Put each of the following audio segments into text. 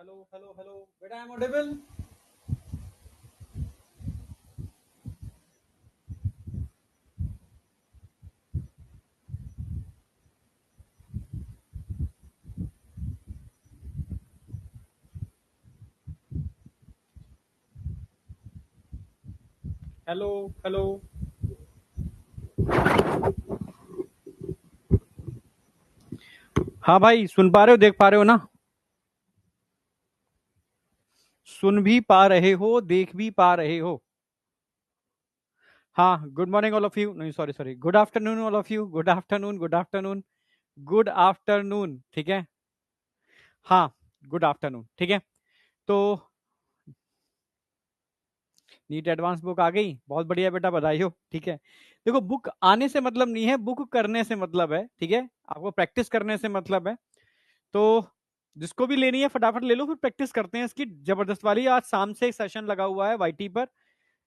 Hello, hello, hello. Whether I'm audible? Hello, hello. हाँ भाई, सुन पा रहे हो, देख पा रहे हो ना? सुन भी पा रहे हो, देख भी पा रहे हो। हाँ, good morning all of you. नहीं, sorry sorry, good afternoon all of you. Good afternoon, good afternoon, good afternoon. ठीक है। हाँ, गुड आफ्टरनून। ठीक है। तो नीट एडवांस बुक आ गई, बहुत बढ़िया बेटा, बधाई हो। ठीक है। देखो, बुक आने से मतलब नहीं है, बुक करने से मतलब है। ठीक है, आपको प्रैक्टिस करने से मतलब है। तो जिसको भी लेनी है फटाफट ले लो, फिर प्रैक्टिस करते हैं इसकी जबरदस्त वाली। आज शाम से एक सेशन लगा हुआ है वाईटी पर।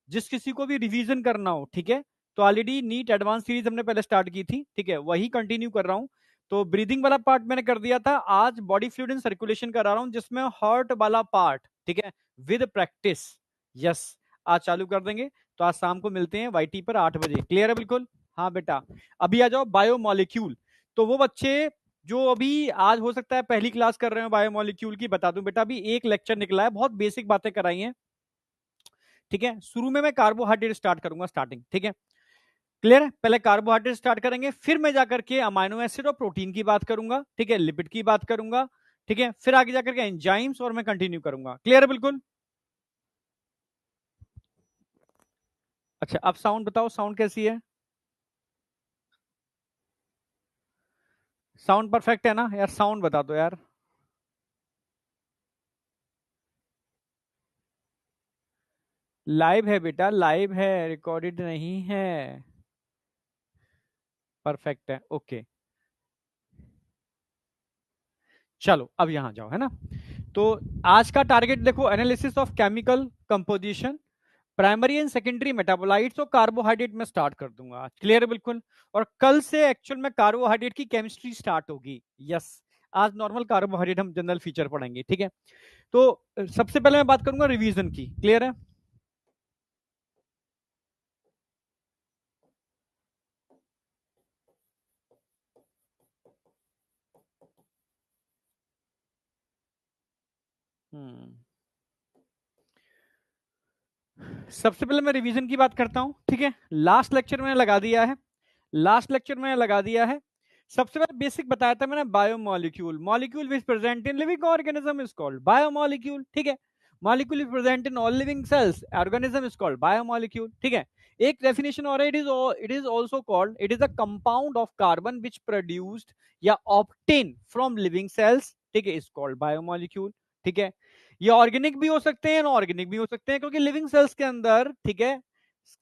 जिस किसी को भी रिवीजन करना हो, ठीक है, तो ऑलरेडी नीट एडवांस सीरीज हमने पहले स्टार्ट की थी, ठीक है, वही कंटिन्यू कर रहा हूं। तो ब्रीदिंग वाला पार्ट मैंने कर दिया था, आज बॉडी फ्लूइड एंड सर्कुलेशन करा रहा हूं, जिसमें हार्ट वाला पार्ट, ठीक है, विद प्रैक्टिस। यस, आज चालू कर देंगे। तो आज शाम को मिलते हैं वाईटी पर 8 बजे। क्लियर है बिल्कुल? हाँ बेटा। अभी आ जाओ बायोमोलिक्यूल। तो वो बच्चे जो अभी आज हो सकता है पहली क्लास कर रहे हो बायोमोलिक्यूल की, बता दूं बेटा, अभी एक लेक्चर निकला है, बहुत बेसिक बातें कराई हैं। ठीक है, शुरू में मैं कार्बोहाइड्रेट स्टार्ट करूंगा, स्टार्टिंग। ठीक है, क्लियर है? पहले कार्बोहाइड्रेट स्टार्ट करेंगे, फिर मैं जाकर के अमाइनो एसिड और प्रोटीन की बात करूंगा, ठीक है, लिपिड की बात करूंगा, ठीक है, फिर आगे जाकर के एंजाइम्स, और मैं कंटिन्यू करूंगा। क्लियर है बिल्कुल? अच्छा, अब साउंड बताओ, साउंड कैसी है? साउंड परफेक्ट है ना यार? साउंड बता दो यार। लाइव है बेटा, लाइव है, रिकॉर्डेड नहीं है। परफेक्ट है, ओके। चलो अब यहां जाओ, है ना? तो आज का टारगेट देखो, analysis of chemical composition, primary and secondary metabolites और कार्बोहाइड्रेट में स्टार्ट कर दूंगा। क्लियर है बिल्कुल? और कल से एक्चुअल में कार्बोहाइड्रेट की केमिस्ट्री स्टार्ट होगी। यस, आज नॉर्मल कार्बोहाइड्रेट हम जनरल फीचर पढ़ेंगे। ठीक है, तो सबसे पहले मैं बात करूंगा रिवीजन की। क्लियर है? हम्म सबसे पहले मैं रिवीजन की बात करता हूं। ठीक है, लास्ट लेक्चर मैंने लगा दिया है, लास्ट लेक्चर मैंने लगा दिया है। सबसे पहले बेसिक बताया था मैंने, biomolecule, molecule which present in living organism is called biomolecule. ठीक है, molecule is present in all living cells organism is called biomolecule. ठीक है, एक डेफिनेशन और है, it is also called, it is a compound of carbon which produced या obtain from living cells, ठीक है, इज कॉल्ड बायोमोलिक्यूल। ठीक है, ये ऑर्गेनिक भी हो सकते हैं, इनऑर्गेनिक भी हो सकते हैं, क्योंकि लिविंग सेल्स के अंदर, ठीक है,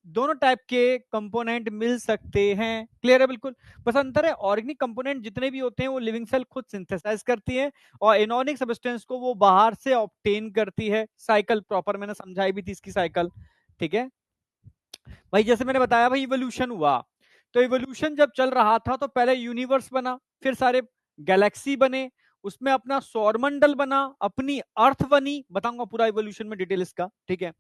दोनों टाइप के कंपोनेंट मिल सकते हैं। क्लियर है बिल्कुल? बस अंतर है, ऑर्गेनिक कंपोनेंट जितने भी होते हैं वो लिविंग सेल खुद सिंथेसाइज करती है, और इनऑर्गेनिक सब्सटेंस को वो बाहर से ऑब्टेन करती है। साइकिल प्रॉपर मैंने समझाई भी थी इसकी साइकिल। ठीक है भाई, जैसे मैंने बताया भाई, इवोल्यूशन हुआ, तो इवोल्यूशन जब चल रहा था तो पहले यूनिवर्स बना, फिर सारे गैलेक्सी बने, उसमें अपना सौरमंडल बना, अपनी अर्थ बनी, बताऊंगा पूरा इवोल्यूशन में डिटेल इसका। ठीक है,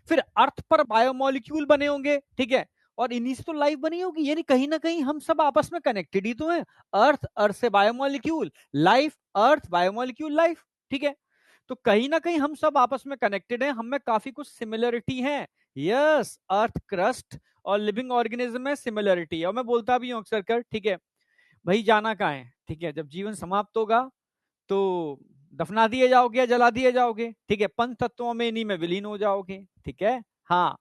फिर अर्थ पर बायोमोलिक्यूल बने होंगे, ठीक है, और इन्हीं से तो लाइफ बनी होगी, यानी कहीं ना कहीं हम सब आपस में कनेक्टेड ही तो हैं। अर्थ, अर्थ से बायोमोलिक्यूल, लाइफ, अर्थ, बायोमोलिक्यूल, लाइफ। ठीक है, तो कहीं ना कहीं हम सब आपस में कनेक्टेड हैं, हमें काफी कुछ सिमिलरिटी है। यस, अर्थ क्रस्ट और लिविंग ऑर्गेनिज्म में सिमिलरिटी है, और मैं बोलता भी हूँ अक्सर कर, ठीक है, भाई जाना कहाँ है? ठीक है, जब जीवन समाप्त होगा तो दफना दिए जाओगे या जला दिए जाओगे, ठीक है, पंच तत्वों में इन्हीं में विलीन हो जाओगे। ठीक है, हाँ,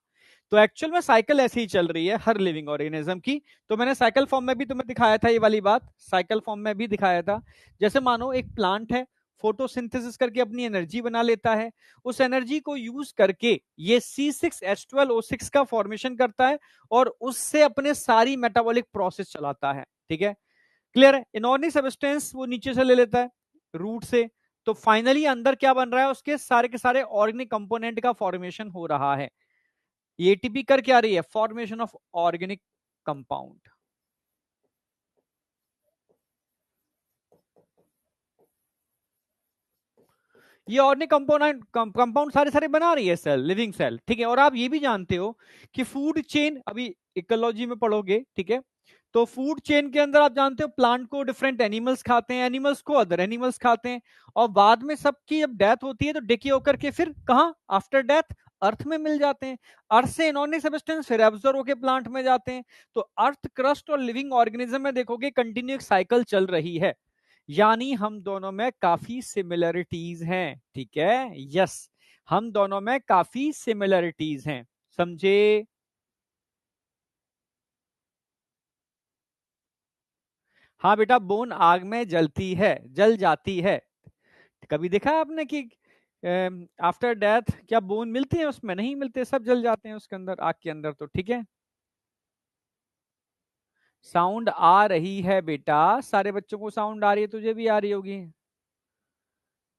तो एक्चुअल में साइकिल ऐसी ही चल रही है हर लिविंग ऑर्गेनिज्म की। तो मैंने साइकिल फॉर्म में भी तुम्हें दिखाया था, ये वाली बात साइकिल फॉर्म में भी दिखाया था। जैसे मानो एक प्लांट है, फोटोसिंथेसिस करके अपनी एनर्जी बना लेता है, उस एनर्जी को यूज करके ये C6H12O6 का फॉर्मेशन करता है, और उससे अपने सारी मेटाबॉलिक प्रोसेस चलाता है। ठीक है, क्लियर है? इनऑर्गेनिक सब्सटेंस वो नीचे से ले लेता है, रूट से, तो फाइनली अंदर क्या बन रहा है, उसके सारे के सारे ऑर्गेनिक कंपोनेंट का फॉर्मेशन हो रहा है। एटीपी कर क्या रही है? Formation of organic compound. ये ऑर्गेनिक कंपोनेंट कंपाउंड सारे सारे बना रही है सेल, लिविंग सेल, ठीक है। और आप ये भी जानते हो कि फूड चेन, अभी इकोलॉजी में पढ़ोगे, ठीक है, तो फूड चेन के अंदर आप जानते हो प्लांट को डिफरेंट एनिमल्स खाते हैं, एनिमल्स को अदर एनिमल्स खाते हैं, और बाद में सबकी जब डेथ होती है तो डिके होकर के फिर कहां, आफ्टर डेथ अर्थ में मिल जाते हैं। अर्थ से इनऑर्गेनिक सब्सटेंस फिर एब्जॉर्ब होकर प्लांट में जाते हैं। तो अर्थ क्रस्ट और लिविंग ऑर्गेनिज्म में देखोगे कंटिन्यू एक साइकिल चल रही है, यानी हम दोनों में काफी सिमिलरिटीज हैं, ठीक है, यस, हम दोनों में काफी सिमिलरिटीज हैं, समझे। हाँ बेटा, बोन आग में जलती है, जल जाती है। कभी देखा है आपने कि आफ्टर डेथ क्या बोन मिलती है? उसमें नहीं मिलते, सब जल जाते हैं उसके अंदर, आग के अंदर, तो ठीक है। साउंड आ रही है बेटा, सारे बच्चों को साउंड आ रही है, तुझे भी आ रही होगी,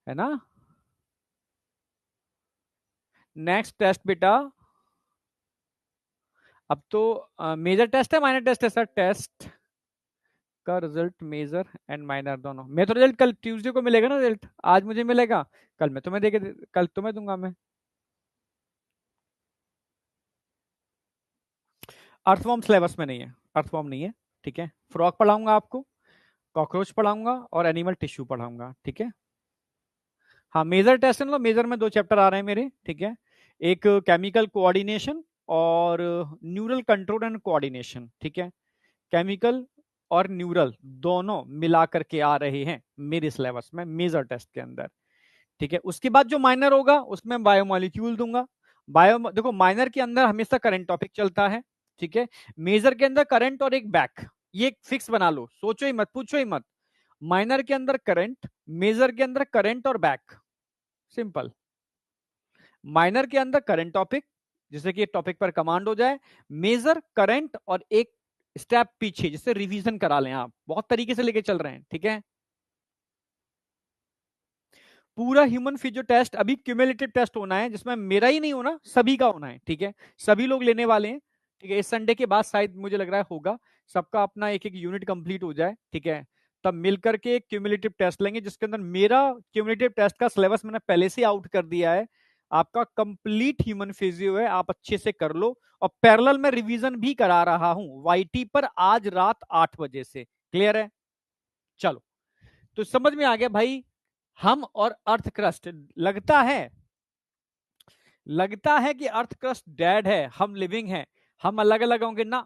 है ना। नेक्स्ट टेस्ट बेटा, अब तो मेजर टेस्ट है माइनर टेस्ट है सर? टेस्ट का रिजल्ट मेजर एंड माइनर दोनों। मैं तो रिजल्ट कल ट्यूसडे को मिलेगा ना, रिजल्ट आज मुझे मिलेगा, कल मैं तुम्हें देके, कल तुम्हें दूंगा मैं। अर्थवॉर्म सिलेबस में नहीं है, अर्थवॉर्म नहीं है, ठीक है। फ्रॉग पढ़ाऊंगा आपको, कॉकरोच पढ़ाऊंगा और एनिमल टिश्यू पढ़ाऊंगा, ठीक है। हाँ मेजर टेस्ट है, मतलब मेजर में दो चैप्टर आ रहे हैं मेरे, ठीक है। एक केमिकल कोऑर्डिनेशन और न्यूरल कंट्रोल एंड कोऑर्डिनेशन, ठीक है। केमिकल और न्यूरल दोनों मिला करके आ रहे हैं मेरे सिलेबस में मेजर टेस्ट के अंदर, ठीक है। उसके बाद जो माइनर होगा उसमें बायोमोलिक्यूल दूंगा। बायो देखो, माइनर के अंदर हमेशा करंट टॉपिक चलता है, ठीक है। मेजर के अंदर करंट और एक बैक, ये एक फिक्स बना लो, सोचो ही मत, पूछो ही मत। माइनर के अंदर करंट, मेजर के अंदर करंट और बैक, सिंपल। माइनर के अंदर करंट टॉपिक, जिससे कि टॉपिक पर कमांड हो जाए, मेजर करंट और एक स्टेप पीछे, जिससे रिवीजन करा लें आप, बहुत तरीके से लेके चल रहे हैं, ठीक है। पूरा ह्यूमन फिजियो टेस्ट अभी क्यूमुलेटिव टेस्ट होना है, जिसमें मेरा ही नहीं होना, सभी का होना है, ठीक है। सभी लोग लेने वाले हैं, ठीक है। इस संडे के बाद शायद मुझे लग रहा है होगा, सबका अपना एक एक यूनिट कंप्लीट हो जाए, ठीक है। तब मिलकर के एक क्यूमुलेटिव टेस्ट लेंगे, जिसके अंदर मेरा क्यूमुलेटिव टेस्ट का सिलेबस मैंने पहले से आउट कर दिया है। आपका कंप्लीट ह्यूमन फिजियो है, आप अच्छे से कर लो, और पैरेलल में रिवीजन भी करा रहा हूं वाईटी पर आज रात 8 बजे से, क्लियर है। चलो, तो समझ में आ गया भाई, हम और अर्थ क्रस्ट, लगता है कि अर्थ क्रस्ट डेड है, हम लिविंग हैं, हम अलग अलग होंगे ना,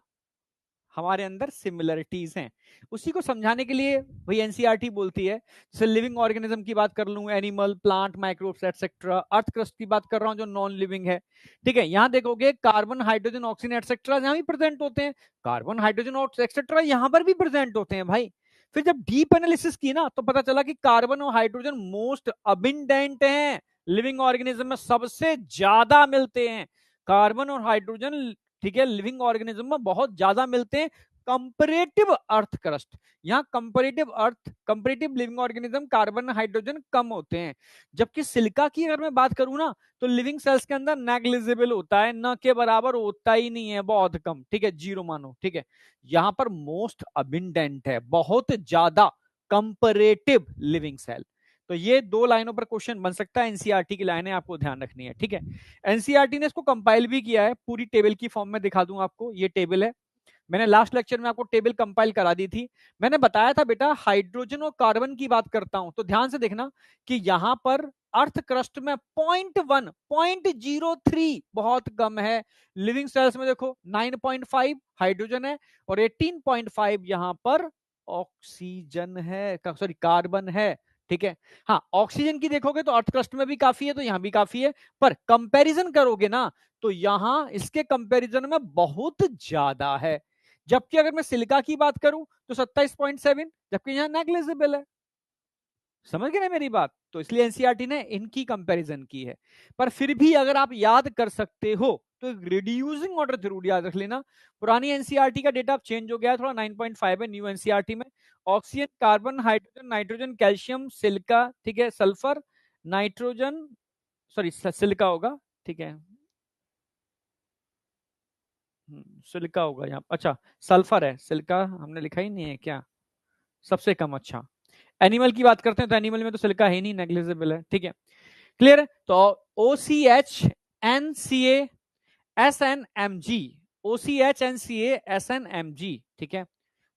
हमारे अंदर सिमिलरिटीज हैं। उसी को समझाने के लिए भाई एनसीईआरटी बोलती है, जैसे लिविंग ऑर्गेनिज्म की बात कर लूं, animal, plant, microbes etcetera, earth crust की बात कर रहा हूं जो नॉन लिविंग है, ठीक है। यहां देखोगे कार्बन, हाइड्रोजन, ऑक्सीजन एटसेट्रा यहां भी प्रेजेंट होते हैं, कार्बन, हाइड्रोजन और एक्सेट्रा यहां पर भी प्रेजेंट होते हैं भाई। फिर जब डीप एनालिसिस की ना, तो पता चला कि कार्बन और हाइड्रोजन मोस्ट अबिंडेंट हैं, लिविंग ऑर्गेनिज्म में सबसे ज्यादा मिलते हैं कार्बन और हाइड्रोजन, ठीक है, लिविंग ऑर्गेनिज्म में बहुत ज्यादा मिलते हैं कंपैरेटिव अर्थ क्रस्ट। यहाँ comparative earth, comparative living organism, carbon hydrogen कम होते हैं। जबकि सिलिका की अगर मैं बात करूं ना, तो लिविंग सेल्स के अंदर नेग्लिजिबल होता है, न के बराबर होता ही नहीं है, बहुत कम, ठीक है, जीरो मानो, ठीक है। यहाँ पर मोस्ट अबिंडेंट है, बहुत ज्यादा कंपैरेटिव लिविंग सेल। तो ये दो लाइनों पर क्वेश्चन बन सकता है, एनसीईआरटी की लाइनें आपको ध्यान रखनी है, ठीक है। एनसीईआरटी ने इसको कंपाइल भी किया है, पूरी टेबल की फॉर्म में दिखा दूं आपको, ये टेबल है, मैंने लास्ट लेक्चर में आपको टेबल कंपाइल करा दी थी। मैंने बताया था बेटा, हाइड्रोजन और कार्बन की बात करता हूं तो ध्यान से देखना कि यहां पर अर्थ क्रस्ट में 0.1, 0.03 बहुत कम है। लिविंग सेल्स में देखो 9.5 हाइड्रोजन है और 18.5 यहां पर ऑक्सीजन है, सॉरी कार्बन है, ठीक है। हाँ, ऑक्सीजन की देखोगे तो अर्थ क्रस्ट में भी काफी है, तो यहां भी काफी है, पर कंपैरिजन करोगे ना, तो यहां इसके कंपैरिजन में बहुत ज्यादा है। जबकि अगर मैं सिलिका की बात करूं तो 27.7, जबकि यहां नेग्लिजिबल है। समझ गए ना मेरी बात? तो इसलिए एनसीईआरटी ने इनकी कंपैरिजन की है। पर फिर भी अगर आप याद कर सकते हो तो रिड्यूसिंग ऑर्डर जरूर याद रख लेना। पुरानी एनसीईआरटी का डेटा अब चेंज हो गया, थोड़ा 9.5 है न्यू एनसीईआरटी में। Oxygen, carbon, hydrogen, nitrogen, calcium, silica, ठीक है, सल्फर, नाइट्रोजन, सॉरी सिलिका होगा, ठीक है, सिलिका होगा यहाँ, अच्छा सल्फर है, सिलिका हमने लिखा ही नहीं है क्या, सबसे कम, अच्छा। एनिमल की बात करते हैं तो एनिमल में तो सिलिका है ही नहीं, नेग्लिजिबल है, ठीक है। क्लियर है? तो OCH NCA SNMG, OCH NCA SNMG, ठीक है।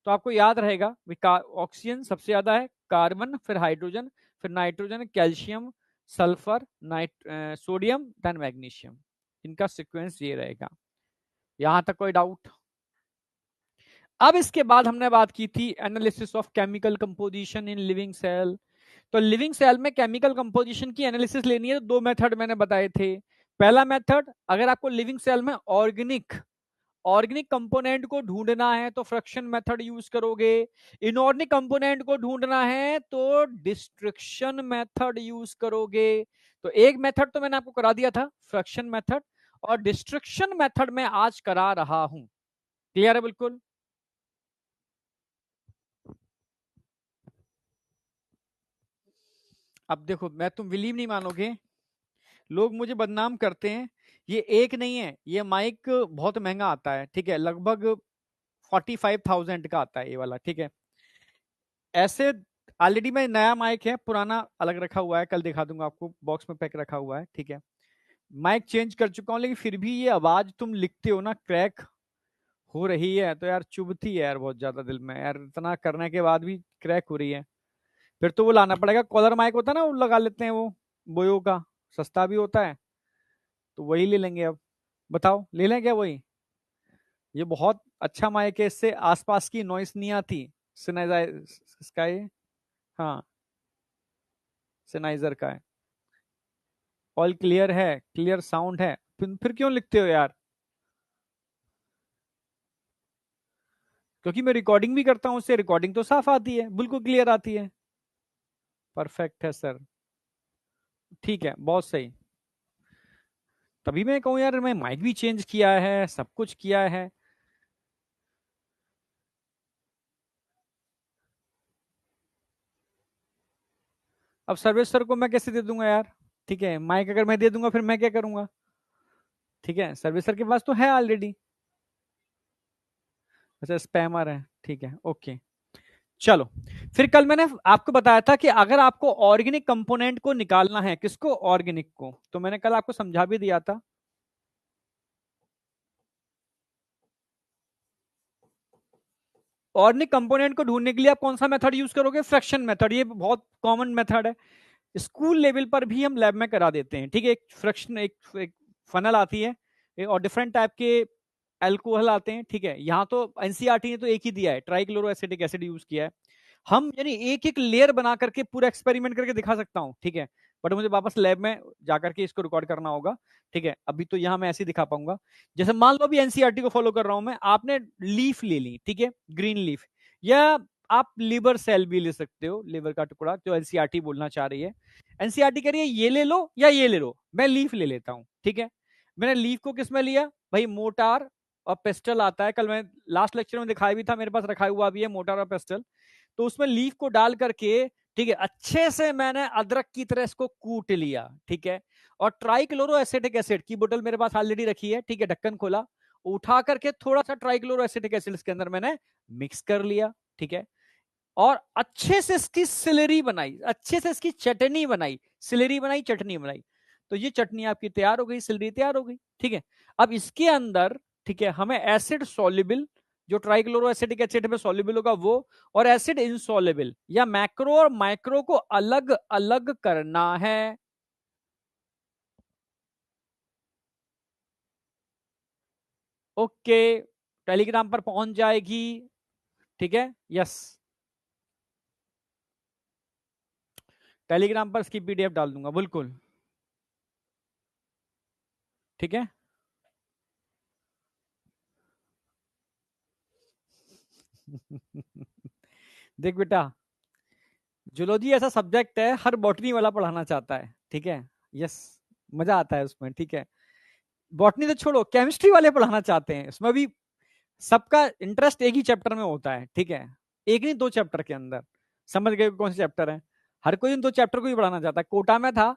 तो आपको याद रहेगा ऑक्सीजन सबसे ज्यादा है, कार्बन, फिर हाइड्रोजन, फिर nitrogen, calcium, sulphur, sodium, then magnesium. इनका सीक्वेंस ये रहेगा। यहां तक कोई डाउट? अब इसके बाद हमने बात की थी analysis of chemical composition in living cell. तो लिविंग सेल में केमिकल कंपोजिशन की एनालिसिस लेनी है तो दो मेथड मैंने बताए थे। पहला मेथड, अगर आपको लिविंग सेल में ऑर्गेनिक ऑर्गेनिक कंपोनेंट को ढूंढना है तो फ्रैक्शन मेथड यूज करोगे। इनऑर्गेनिक कंपोनेंट को ढूंढना है तो डिस्ट्रक्शन मेथड यूज करोगे। तो एक मेथड तो मैंने आपको करा दिया था, फ्रैक्शन मेथड, और डिस्ट्रक्शन मेथड में आज करा रहा हूं। क्लियर है बिल्कुल? अब देखो, मैं तुम बिलीव नहीं मानोगे, लोग मुझे बदनाम करते हैं। ये एक नहीं है, ये माइक बहुत महंगा आता है, ठीक है, लगभग 45,000 का आता है ये वाला, ठीक है। ऐसे ऑलरेडी में नया माइक है, पुराना अलग रखा हुआ है, कल दिखा दूंगा आपको, बॉक्स में पैक रखा हुआ है, ठीक है। माइक चेंज कर चुका हूं, लेकिन फिर भी ये आवाज तुम लिखते हो ना क्रैक हो रही है, तो यार चुभती है यार बहुत ज्यादा दिल में यार, इतना करने के बाद भी क्रैक हो रही है। फिर तो वो लाना पड़ेगा, कॉलर माइक होता है ना, वो लगा लेते हैं वो, बोयो का, सस्ता भी होता है, तो वही ले लेंगे अब। बताओ ले लें क्या वही? ये बहुत अच्छा माइक है, इससे आसपास की नॉइस नहीं आती। सिनाइजर इसका ये, हाँ, सिनाइजर का है। ऑल क्लियर है, क्लियर साउंड है, फिर क्यों लिखते हो यार? क्योंकि मैं रिकॉर्डिंग भी करता हूं, उससे रिकॉर्डिंग तो साफ आती है, बिल्कुल क्लियर आती है। परफेक्ट है सर, ठीक है, बहुत सही। तभी मैं कहूँ यार, मैं माइक भी चेंज किया है, सब कुछ किया है। अब सर्विस सर को मैं कैसे दे दूंगा यार? ठीक है, माइक अगर मैं दे दूंगा फिर मैं क्या करूंगा? ठीक है, सर्विस सर के पास तो है ऑलरेडी। अच्छा, स्पैमर है, ठीक है, ओके। चलो, फिर कल मैंने आपको बताया था कि अगर आपको ऑर्गेनिक कंपोनेंट को निकालना है, किसको? ऑर्गेनिक को, तो मैंने कल आपको समझा भी दिया था। ऑर्गेनिक कंपोनेंट को ढूंढने के लिए आप कौन सा मेथड यूज करोगे? फ्रैक्शन मेथड, ये बहुत कॉमन मेथड है, स्कूल लेवल पर भी हम लैब में करा देते हैं, ठीक है। एक फ्रैक्शन, एक फनल आती है, और डिफरेंट टाइप के अल्कोहल आते हैं, ठीक है। यहाँ तो एनसीईआरटी ने तो एक ही दिया है, ट्राइक्लोरो एसिटिक एसिड यूज किया है। हम यानी एक एक लेयर बना करके पूरा एक्सपेरिमेंट करके दिखा सकता हूँ, ठीक है, बट मुझे वापस लैब में जाकर के इसको रिकॉर्ड करना होगा, ठीक है। अभी तो यहाँ मैं ऐसे ही दिखा पाऊंगा। जैसे मान लो अभी एनसीईआरटी को फॉलो कर रहा हूं मैं, आपने लीफ ले ली, ठीक है, ग्रीन लीफ, या आप लिवर सेल भी ले सकते हो, लिवर का टुकड़ा, जो एनसीईआरटी बोलना चाह रही है। एनसीईआरटी कह रही है ये ले लो या ये ले लो, मैं लीफ ले लेता हूं, ठीक है। मैंने लीफ को किस में लिया भाई? मोटार और पेस्टल आता है, कल मैं लास्ट लेक्चर में दिखाया भी था, मेरे पास रखा हुआ भी है मोटार और पेस्टल। तो उसमें लीफ को डाल करके, ठीक है, अच्छे से मैंने अदरक की तरह इसको कूट लिया, ठीक है। और ट्राइक्लोरो एसिटिक एसिड की बोतल मेरे पास ऑलरेडी रखी है, ठीक है, ढक्कन खोला, उठा करके थोड़ा सा ट्राइक्लोरो एसिटिक एसिड इसके अंदर मैंने मिक्स कर लिया, ठीक है। और अच्छे से इसकी सिलरी बनाई, अच्छे से इसकी चटनी बनाई, सिलरी बनाई, चटनी बनाई। तो ये चटनी आपकी तैयार हो गई, सिलरी तैयार हो गई, ठीक है। अब इसके अंदर, ठीक है, हमें एसिड सॉल्युबल, जो ट्राइक्लोरो एसिटिक एसिड में सॉल्युबल होगा वो, और एसिड इनसॉल्युबल या मैक्रो और माइक्रो को अलग अलग करना है। ओके, टेलीग्राम पर पहुंच जाएगी, ठीक है, यस। टेलीग्राम पर इसकी पीडीएफ डाल दूंगा, बिल्कुल, ठीक है। देख बेटा, जूलॉजी ऐसा सब्जेक्ट है हर बॉटनी वाला पढ़ाना चाहता है, ठीक है, यस, मजा आता है उसमें, ठीक है। बॉटनी तो छोड़ो, केमिस्ट्री वाले पढ़ाना चाहते हैं, उसमें भी सबका इंटरेस्ट एक ही चैप्टर में होता है, ठीक है, एक नहीं दो चैप्टर के अंदर। समझ गए कौन से चैप्टर है? हर कोई उन दो चैप्टर को ही पढ़ाना चाहता है। कोटा में था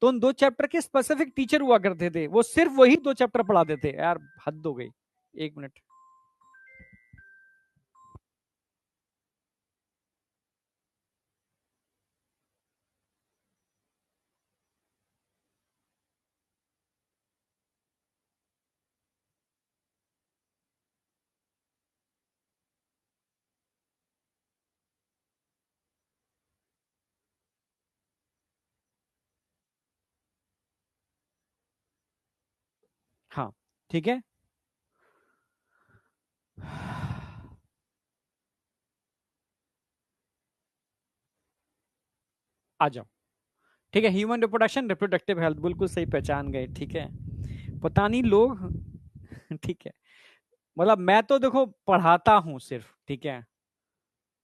तो उन दो चैप्टर के स्पेसिफिक टीचर हुआ करते थे, वो सिर्फ वही दो चैप्टर पढ़ाते थे यार, हद हो गई। एक मिनट, ठीक है। आ जाओ, ठीक है। ह्यूमन रिप्रोडक्शन, रिप्रोडक्टिव हेल्थ, बिल्कुल सही पहचान गए, ठीक है। पता नहीं लोग ठीक है, मतलब मैं तो देखो पढ़ाता हूं सिर्फ, ठीक है,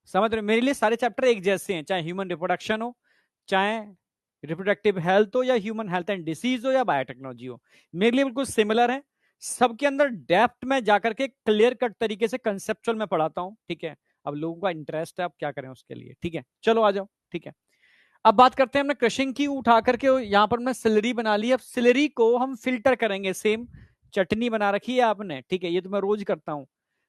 समझ रहे हो? मेरे लिए सारे चैप्टर एक जैसे हैं, चाहे ह्यूमन रिप्रोडक्शन हो, चाहे रिप्रोडक्टिव हेल्थ हो, या ह्यूमन हेल्थ एंड डिसीज हो, या बायोटेक्नोलॉजी हो, मेरे लिए बिल्कुल सिमिलर है। सबके अंदर डेप्थ में जाकर के क्लियर कट तरीके से कंसेप्चुअल में पढ़ाता हूं, ठीक है। अब लोगों का इंटरेस्ट है, अब क्या करें उसके लिए, ठीक है। चलो आ जाओ, ठीक है। अब बात करते हैं, हमने क्रशिंग की उठा करके यहाँ पर हमने सिलरी बना ली। अब सिलरी को हम फिल्टर करेंगे, सेम चटनी बना रखी है आपने, ठीक है। ये तो मैं रोज करता हूँ,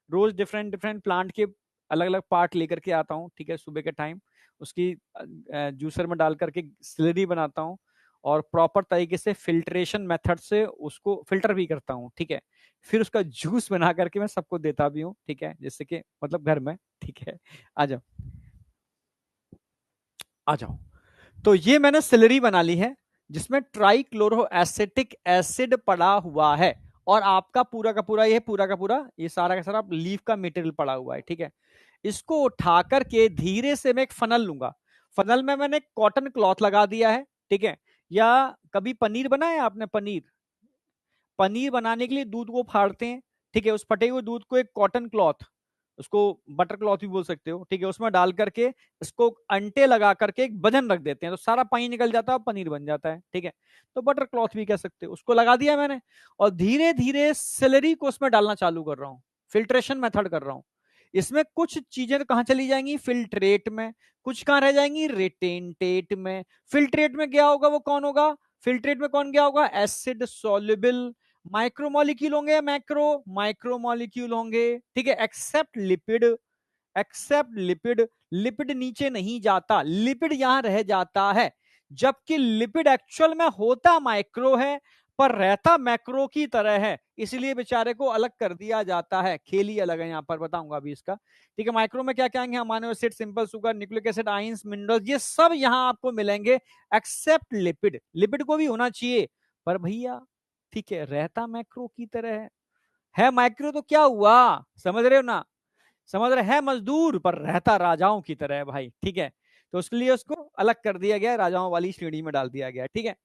रोज डिफरेंट डिफरेंट प्लांट के अलग अलग पार्ट लेकर के आता हूँ, ठीक है, सुबह के टाइम उसकी जूसर में डाल करके सिलरी बनाता हूँ, और प्रॉपर तरीके से फिल्ट्रेशन मेथड से उसको फिल्टर भी करता हूँ, ठीक है। फिर उसका जूस बना करके मैं सबको देता भी हूँ, ठीक है, जिससे कि मतलब घर में, ठीक है। आ जाओ, आ जाओ। तो ये मैंने सिलरी बना ली है, जिसमें ट्राइक्लोरो एसिटिक एसिड पड़ा हुआ है, और आपका पूरा का पूरा ये सारा का सारा लीफ का मटेरियल पड़ा हुआ है, ठीक है। इसको उठा करके धीरे से मैं एक फनल लूंगा। फनल में मैंने कॉटन क्लॉथ लगा दिया है, ठीक है। या कभी पनीर बनाया आपने? पनीर, पनीर बनाने के लिए दूध को फाड़ते हैं, ठीक है। उस फटे हुए दूध को एक कॉटन क्लॉथ, उसको बटर क्लॉथ भी बोल सकते हो, ठीक है, उसमें डाल करके इसको अंटे लगा करके एक वजन रख देते हैं, तो सारा पानी निकल जाता है, पनीर बन जाता है, ठीक है। तो बटर क्लॉथ भी कह सकते हो, उसको लगा दिया मैंने, और धीरे धीरे सेलेरी को उसमें डालना चालू कर रहा हूँ, फिल्ट्रेशन मेथड कर रहा हूँ। इसमें कुछ चीजें तो कहां चली जाएंगी? फिल्ट्रेट में। कुछ कहां रह जाएंगी? रिटेंटेट में। फिल्ट्रेट में गया होगा वो कौन होगा? फिल्ट्रेट में कौन गया होगा? एसिड सॉल्युबल माइक्रोमोलिक्यूल होंगे, या मैक्रो माइक्रोमोलिक्यूल होंगे, ठीक है। Except lipid, except lipid, lipid नीचे नहीं जाता, लिपिड यहां रह जाता है, जबकि लिपिड एक्चुअल में होता माइक्रो है, पर रहता मैक्रो की तरह है, इसलिए बेचारे को अलग कर दिया जाता है। खेल ही अलग है, यहां पर बताऊंगा अभी इसका, ठीक है। माइक्रो में क्या क्या आएंगे? Amino acid, simple sugar, nucleic acid, ions, minerals, ये सब यहां आपको मिलेंगे, एक्सेप्ट लिपिड। लिपिड को भी होना चाहिए, पर भैया, ठीक है, रहता मैक्रो की तरह है माइक्रो तो क्या हुआ? समझ रहे हो ना? समझ रहे हैं? मजदूर, पर रहता राजाओं की तरह है भाई, ठीक है। तो उसके लिए उसको अलग कर दिया गया, राजाओं वाली श्रेणी में डाल दिया गया, ठीक है।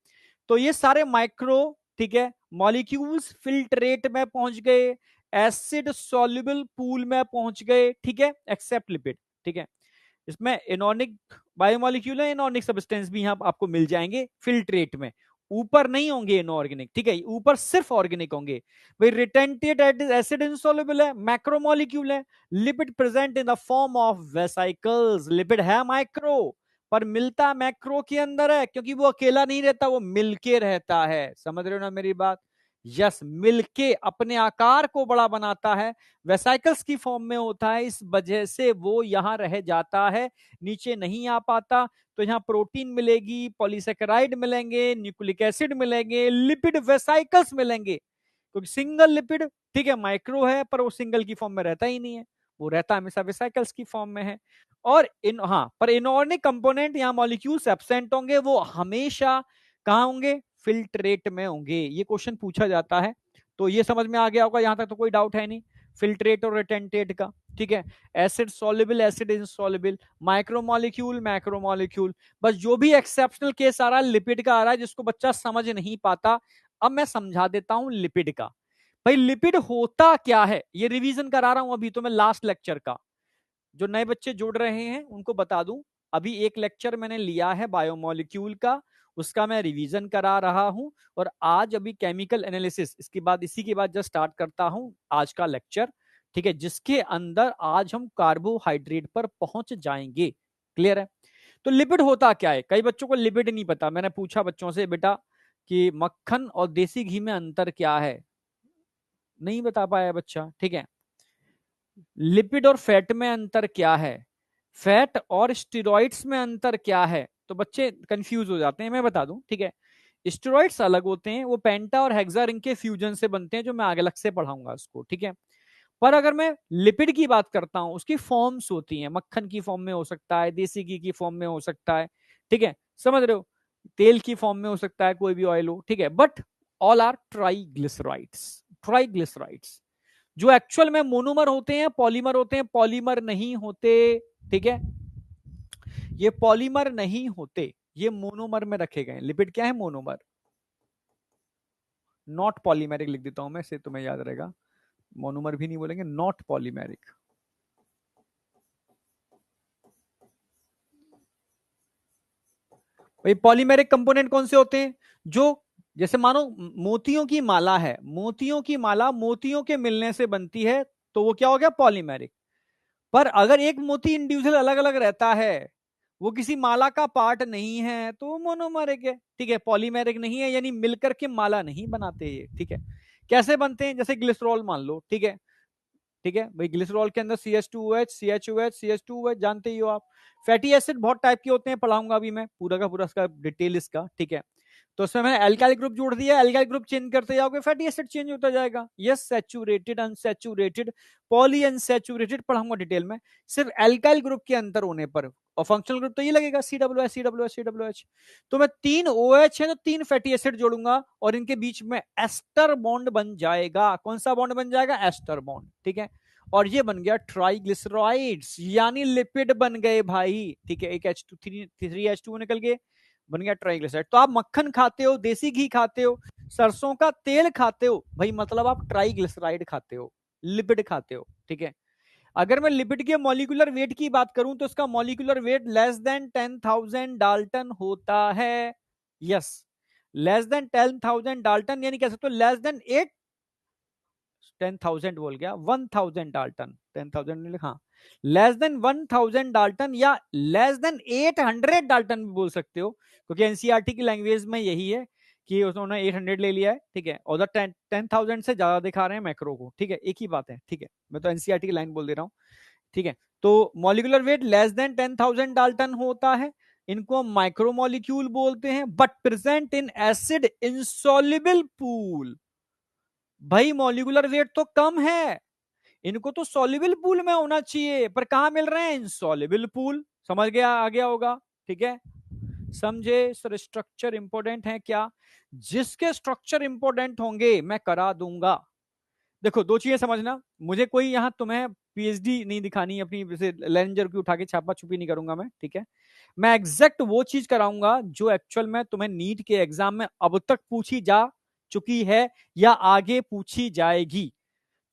तो ये सारे माइक्रो, ठीक है, मॉलिक्यूल्स फिल्ट्रेट में पहुंच गए, एसिड सॉल्युबल पूल में पहुंच गए, ठीक है, एक्सेप्ट लिपिड, ठीक है। इसमें इनॉर्निक बायोमोलिक्यूल है, इनऑर्निक सब्सटेंस भी यहां आपको मिल जाएंगे फिल्ट्रेट में, ऊपर नहीं होंगे इनऑर्गेनिक, ठीक है, ऊपर सिर्फ ऑर्गेनिक होंगे। भाई रिटेंटेड एसिड इनसॉल्युबल है, मैक्रोमोलिक्यूल है, lipid present in the form of vesicles, lipid है माइक्रो, पर मिलता मैक्रो के अंदर है, क्योंकि वो अकेला नहीं रहता, वो मिलके रहता है। समझ रहे हो ना मेरी बात? यस, मिलके अपने आकार को बड़ा बनाता है, वेसाइकल्स की फॉर्म में होता है, इस वजह से वो यहां रह जाता है, नीचे नहीं आ पाता। तो यहां प्रोटीन मिलेगी, पॉलीसेकेराइड मिलेंगे, न्यूक्लिक एसिड मिलेंगे, लिपिड वेसाइकल्स मिलेंगे, क्योंकि सिंगल लिपिड, ठीक है, माइक्रो है, पर वो सिंगल की फॉर्म में रहता ही नहीं है, वो रहता हमेशा वेसाइकल्स की फॉर्म में है। और इन हाँ, पर इनऑर्गेनिक कंपोनेंट यहाँ मॉलिक्यूल्स एब्सेंट होंगे, वो हमेशा कहाँ होंगे? फिल्ट्रेट में होंगे। ये क्वेश्चन पूछा जाता है, तो ये समझ में आ गया होगा, यहां तक तो कोई डाउट है नहीं फिल्ट्रेट और रिटेंटेट का, ठीक है। Acid soluble, acid insoluble, micromolecule, macromolecule. बस जो भी एक्सेप्शनल केस आ रहा है लिपिड का आ रहा है, जिसको बच्चा समझ नहीं पाता, अब मैं समझा देता हूं लिपिड का। भाई लिपिड होता क्या है, ये रिवीजन करा रहा हूं अभी तो मैं लास्ट लेक्चर का, जो नए बच्चे जुड़ रहे हैं उनको बता दूं, अभी एक लेक्चर मैंने लिया है बायोमोलिक्यूल का, उसका मैं रिवीजन करा रहा हूं, और आज अभी केमिकल एनालिसिस, इसके बाद इसी के बाद जस्ट स्टार्ट करता हूं आज का लेक्चर, ठीक है, जिसके अंदर आज हम कार्बोहाइड्रेट पर पहुंच जाएंगे। क्लियर है? तो लिपिड होता क्या है? कई बच्चों को लिपिड नहीं पता, मैंने पूछा बच्चों से, बेटा कि मक्खन और देसी घी में अंतर क्या है, नहीं बता पाया बच्चा, ठीक है। लिपिड और फैट में अंतर क्या है, फैट और स्टेरॉइड्स में अंतर क्या है, तो बच्चे कंफ्यूज हो जाते हैं, मैं बता दूं, ठीक है। स्टेरॉइड्स अलग होते हैं, वो पेंटा और हेक्सा रिंग के फ्यूजन से बनते हैं, जो मैं आगे अलग से पढ़ाऊंगा उसको, ठीक है। पर अगर मैं लिपिड की बात करता हूं, उसकी फॉर्म्स होती हैं, मक्खन की फॉर्म में हो सकता है, देसी घी की फॉर्म में हो सकता है, ठीक है, समझ रहे हो, तेल की फॉर्म में हो सकता है, कोई भी ऑयल हो, ठीक है, but all are triglycerides, triglycerides, जो एक्चुअल में मोनोमर होते हैं, पॉलीमर होते हैं, पॉलीमर नहीं होते, ठीक है, ये पॉलीमर नहीं होते, ये मोनोमर में रखे गए। लिपिड क्या है? मोनोमर। नॉट पॉलीमेरिक लिख देता हूं मैं, इससे तुम्हें याद रहेगा, मोनोमर भी नहीं बोलेंगे, नॉट पॉलीमेरिक। भाई पॉलीमेरिक कंपोनेंट कौन से होते हैं? जो जैसे मानो मोतियों की माला है, मोतियों की माला मोतियों के मिलने से बनती है, तो वो क्या हो गया? पॉलीमेरिक। पर अगर एक मोती इंडिविजुअल अलग अलग रहता है, वो किसी माला का पार्ट नहीं है, तो वो मोनोमेरिक है, ठीक है, पॉलीमेरिक नहीं है, यानी मिलकर के माला नहीं बनाते ये, ठीक है। कैसे बनते हैं? जैसे ग्लिसरॉल मान लो, ठीक है, ठीक है भाई, ग्लिसरॉल के अंदर CH2OH, CHOH, CH2OH जानते ही हो आप। फैटी एसिड बहुत टाइप के होते हैं, पढ़ाऊंगा अभी मैं पूरा का पूरा इसका डिटेल इसका, ठीक है। तो उसमें मैंने एल्काइल ग्रुप जोड़ दिया, एल्काइल ग्रुप चेंज करते जाओगे, फैटी एसिड चेंज होता जाएगा। Yes, saturated, unsaturated, poly unsaturated पढ़ाऊंगा डिटेल में। सिर्फ एल्काइल ग्रुप के अंतर होने पर, और फंक्शनल ग्रुप तो ये लगेगा COOH, COOH, COOH। तो मैं 3 OH है तो 3 फैटी एसिड जोड़ूंगा, और इनके बीच में एस्टर बॉन्ड बन जाएगा। कौन सा बॉन्ड बन जाएगा? एस्टर बॉन्ड, ठीक है। और ये बन गया ट्राइग्लिसराइड्स, यानी लिपिड बन गए भाई, ठीक है। एक H2 3H2 निकल गए, बन गया ट्राइग्लिसराइड। तो आप मक्खन खाते हो, देसी घी खाते हो, सरसों का तेल खाते हो, भाई मतलब आप ट्राइग्लिसराइड खाते हो, लिपिड खाते हो, ठीक है। अगर मैं लिपिड के मॉलिक्यूलर वेट की बात करूं तो इसका molecular weight less then 10,000 Dalton होता है। यस, लेस देन 10,000 डाल्टन, यानी कह सकते हो लेस देन 10,000 बोल गया, 1,000 डाल्टन, 10,000 नहीं लिखा, लेस देन 1,000 डाल्टन या लेस देन 800 डाल्टन भी बोल सकते हो, क्योंकि एनसीईआरटी की लैंग्वेज में यही है कि उन्होंने 800 ले लिया है, ठीक है, और 10,000 से ज्यादा दिखा रहे हैं मैक्रो को, ठीक है, एक ही बात है, ठीक है, मैं तो एनसीईआरटी की लाइन बोल दे रहा हूँ, ठीक है। तो molecular weight less then 10,000 Dalton होता है, इनको हम माइक्रोमोलिक्यूल बोलते हैं, but present in acid insoluble pool. भाई मॉलिक्यूलर वेट तो कम है, इनको तो सॉल्युबल पूल में होना चाहिए, पर कहां मिल रहे हैं? Insoluble pool. समझ गया? आ गया होगा, ठीक है, समझे? सर स्ट्रक्चर इंपॉर्टेंट है क्या? जिसके स्ट्रक्चर इंपॉर्टेंट होंगे मैं करा दूंगा। देखो दो चीजें समझना, मुझे कोई यहां तुम्हें पीएचडी नहीं दिखानी अपनी, जैसे लेंजर की उठा के छापा छुपी नहीं करूंगा मैं, ठीक है। मैं एग्जैक्ट वो चीज कराऊंगा जो एक्चुअल में तुम्हें नीट के एग्जाम में अब तक पूछी जा चुकी है या आगे पूछी जाएगी,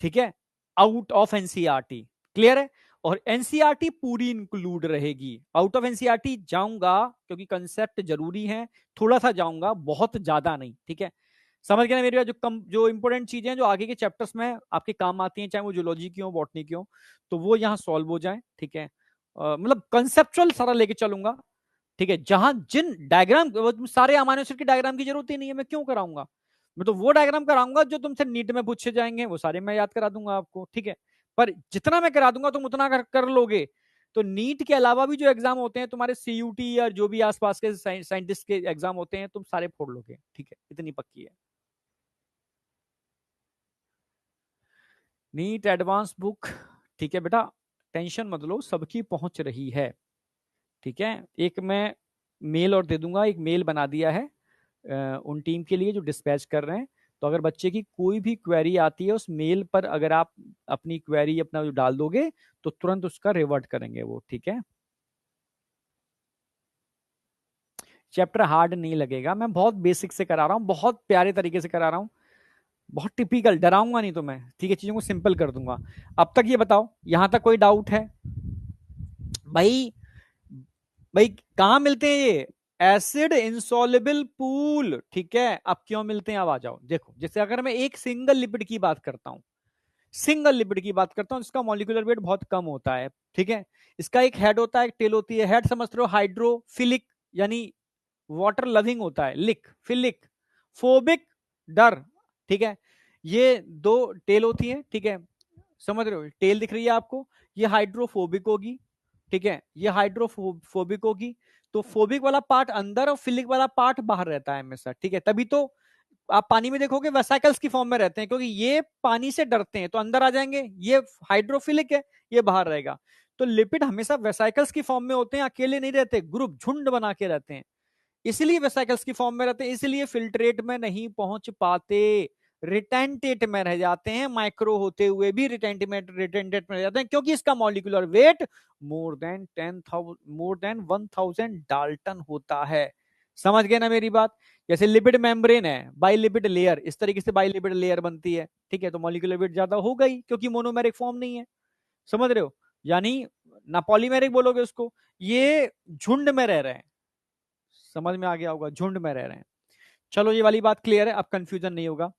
ठीक है, आउट ऑफ एनसीईआरटी। क्लियर है? और एनसीईआरटी पूरी इंक्लूड रहेगी। आउट ऑफ एनसीईआरटी जाऊंगा क्योंकि कंसेप्ट जरूरी है, थोड़ा सा जाऊंगा, बहुत ज्यादा नहीं, ठीक है। समझ गए ना मेरी बात? जो इंपॉर्टेंट चीजें जो आगे के चैप्टर्स में आपके काम आती हैं, चाहे वो जूलॉजी की हो, बॉटनी की हो, तो वो यहाँ सॉल्व हो जाए, ठीक है। मतलब कंसेप्चुअल सारा लेके चलूंगा, ठीक है। जहां जिन डायग्राम, सारे अमाइनो एसिड की डायग्राम की जरूरत ही नहीं है, मैं क्यों कराऊंगा? मैं तो वो डायग्राम कराऊंगा जो तुमसे नीट में पूछे जाएंगे, वो सारे मैं याद करा दूंगा आपको, ठीक है। पर जितना मैं करा दूंगा तुम उतना कर लोगे, तो नीट के अलावा भी जो एग्जाम होते हैं तुम्हारे सीयूटी या जो भी आसपास के साइंटिस्ट के एग्जाम होते हैं, तुम सारे फोड़ लोगे, ठीक है, इतनी पक्की है। नीट एडवांस बुक, ठीक है बेटा, टेंशन मत लो, सबकी पहुंच रही है, ठीक है। एक मैं मेल और दे दूंगा, एक मेल बना दिया है उन टीम के लिए जो डिस्पैच कर रहे हैं। तो अगर बच्चे की कोई भी क्वेरी आती है उस मेल पर, अगर आप अपनी क्वेरी अपना जो डाल दोगे तो तुरंत उसका रिवर्ट करेंगे वो, ठीक है। चैप्टर हार्ड नहीं लगेगा, मैं बहुत बेसिक से करा रहा हूँ, बहुत प्यारे तरीके से करा रहा हूँ, बहुत टिपिकल, डराऊंगा नहीं तो मैं, ठीक है, चीजों को सिंपल कर दूंगा। अब तक ये बताओ, यहां तक कोई डाउट है? भाई, भाई कहां मिलते हैं ये? एसिड इंसॉल्युबल पूल, ठीक है। अब क्यों मिलते हैं? अब आ जाओ, देखो, जैसे अगर मैं एक सिंगल लिपिड की बात करता हूं, सिंगल लिपिड की बात करता हूं, इसका मॉलिक्यूलर वेट बहुत कम होता है, ठीक है। इसका एक हेड होता है, एक टेल होती है। हेड समझ रहे हो? हाइड्रोफिलिक, यानी वाटर लविंग होता है, लिक, फिलिक, फोबिक, डर, ठीक है। ये दो टेल होती है, ठीक है, समझ रहे हो? टेल दिख रही है आपको, ये हाइड्रोफोबिक होगी, ठीक है, ये हाइड्रोफोबिक होगी। तो फोबिक वाला पार्ट अंदर और फिलिक वाला पार्ट बाहर रहता है हमेशा, ठीक है। तभी तो आप पानी में देखोगे वेसाइकल्स की फॉर्म में रहते हैं, क्योंकि ये पानी से डरते हैं तो अंदर आ जाएंगे, ये हाइड्रोफिलिक है, ये बाहर रहेगा। तो लिपिड हमेशा वेसाइकल्स की फॉर्म में होते हैं, अकेले नहीं रहते, ग्रुप झुंड बना के रहते हैं, इसलिए वेसाइकल्स की फॉर्म में रहते हैं, इसलिए फिल्ट्रेट में नहीं पहुंच पाते, रिटेंटेट में रह जाते हैं, माइक्रो होते हुए भी रिटेंटेट में रह जाते हैं, क्योंकि इसका molecular weight more than 1000 Dalton होता है। समझ गए ना मेरी बात? जैसे लिपिड मेम्ब्रेन है, बाइलिपिड लेयर, इस तरीके से बाइलिपिड लेयर बनती है, ठीक है, तो मॉलिक्यूलर वेट ज्यादा हो गई क्योंकि मोनोमेरिक फॉर्म नहीं है। समझ रहे हो? यानी ना पॉलीमेरिक बोलोगे उसको, ये झुंड में रह रहे हैं। समझ में आ गया होगा, झुंड में रह रहे हैं। चलो ये वाली बात क्लियर है, अब कंफ्यूजन नहीं होगा।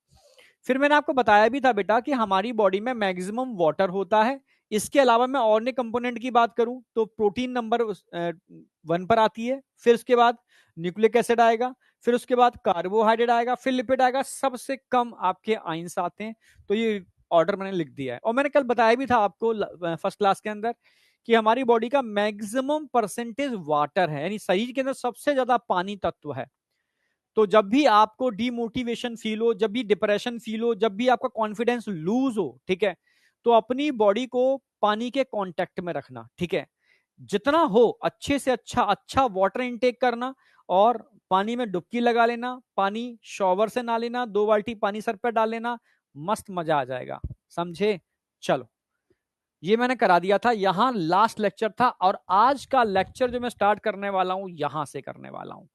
फिर मैंने आपको बताया भी था बेटा कि हमारी बॉडी में मैक्सिमम वाटर होता है। इसके अलावा मैं ऑर्गेनिक कंपोनेंट की बात करूं तो प्रोटीन नंबर 1 पर आती है, फिर उसके बाद न्यूक्लिक एसिड आएगा, फिर उसके बाद कार्बोहाइड्रेट आएगा, फिर लिपिड आएगा, सबसे कम आपके आइंस आते हैं। तो ये ऑर्डर मैंने लिख दिया है। और मैंने कल बताया भी था आपको फर्स्ट क्लास के अंदर कि हमारी बॉडी का मैक्सिमम परसेंटेज वाटर है, यानी शरीर के अंदर सबसे ज्यादा पानी तत्व है। तो जब भी आपको डिमोटिवेशन फील हो, जब भी डिप्रेशन फील हो, जब भी आपका कॉन्फिडेंस लूज हो, ठीक है, तो अपनी बॉडी को पानी के कांटेक्ट में रखना, ठीक है, जितना हो अच्छे से अच्छा वाटर इनटेक करना, और पानी में डुबकी लगा लेना, पानी शॉवर से ना लेना, 2 बाल्टी पानी सर पर डाल लेना, मस्त मजा आ जाएगा। समझे? चलो, ये मैंने करा दिया था। यहां लास्ट लेक्चर था, और आज का लेक्चर जो मैं स्टार्ट करने वाला हूं यहां से करने वाला हूं।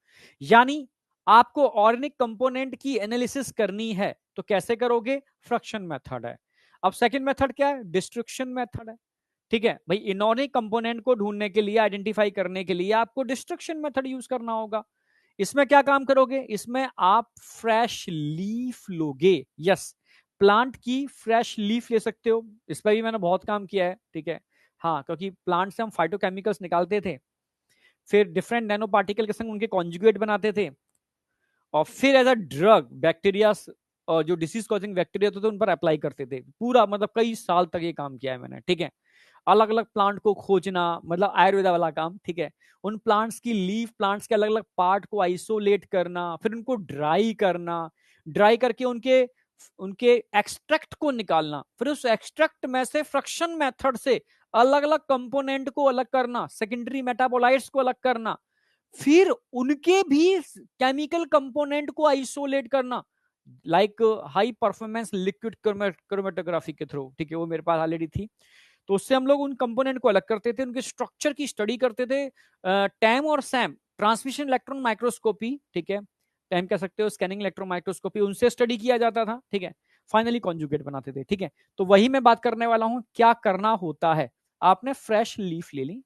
यानी आपको ऑर्गेनिक कंपोनेंट की एनालिसिस करनी है तो कैसे करोगे? फ्रैक्शन मेथड है। अब सेकंड मेथड क्या है? डिस्ट्रक्शन मेथड है। ठीक है भाई, इनऑर्गेनिक कंपोनेंट को ढूंढने के लिए, आइडेंटिफाई करने के लिए आपको डिस्ट्रक्शन मेथड यूज करना होगा। इसमें क्या काम करोगे? इसमें आप फ्रेश लीफ लोगे। यस, प्लांट की फ्रेश लीफ ले सकते हो। इस पर भी मैंने बहुत काम किया है, ठीक है। हाँ, क्योंकि प्लांट से हम फाइटोकेमिकल्स निकालते थे, फिर डिफरेंट नैनो पार्टिकल के संग उनके कॉन्जुगेट बनाते थे, और फिर एज अ ड्रग बैक्टीरिया और जो डिसीज कॉजिंग बैक्टीरिया होते थे उन पर अप्लाई करते थे। पूरा मतलब कई साल तक ये काम किया है मैंने, ठीक है। अलग अलग प्लांट को खोजना, मतलब आयुर्वेदा वाला काम, ठीक है। उन प्लांट्स की लीफ, प्लांट्स के अलग अलग पार्ट को आइसोलेट करना, फिर उनको ड्राई करना, ड्राई करके उनके उनके एक्सट्रैक्ट को निकालना, फिर उस एक्सट्रैक्ट में से फ्रैक्शन मेथड से अलग अलग कंपोनेंट को अलग करना, सेकेंडरी मेटाबोलाइट्स को अलग करना, फिर उनके भी केमिकल कंपोनेंट को आइसोलेट करना, like high performance liquid chromatography के थ्रू, ठीक है, वो मेरे पास ऑलरेडी थी। तो उससे हम लोग उन कंपोनेंट को अलग करते थे, उनके स्ट्रक्चर की स्टडी करते थे। टैम और सैम, ट्रांसमिशन इलेक्ट्रॉन माइक्रोस्कोपी, ठीक है, टैम कह सकते हो, स्कैनिंग इलेक्ट्रॉन माइक्रोस्कोपी, उनसे स्टडी किया जाता था, ठीक है। फाइनली कॉन्जुगेट बनाते थे, ठीक है। तो वही मैं बात करने वाला हूं, क्या करना होता है। आपने फ्रेश लीफ ले ली,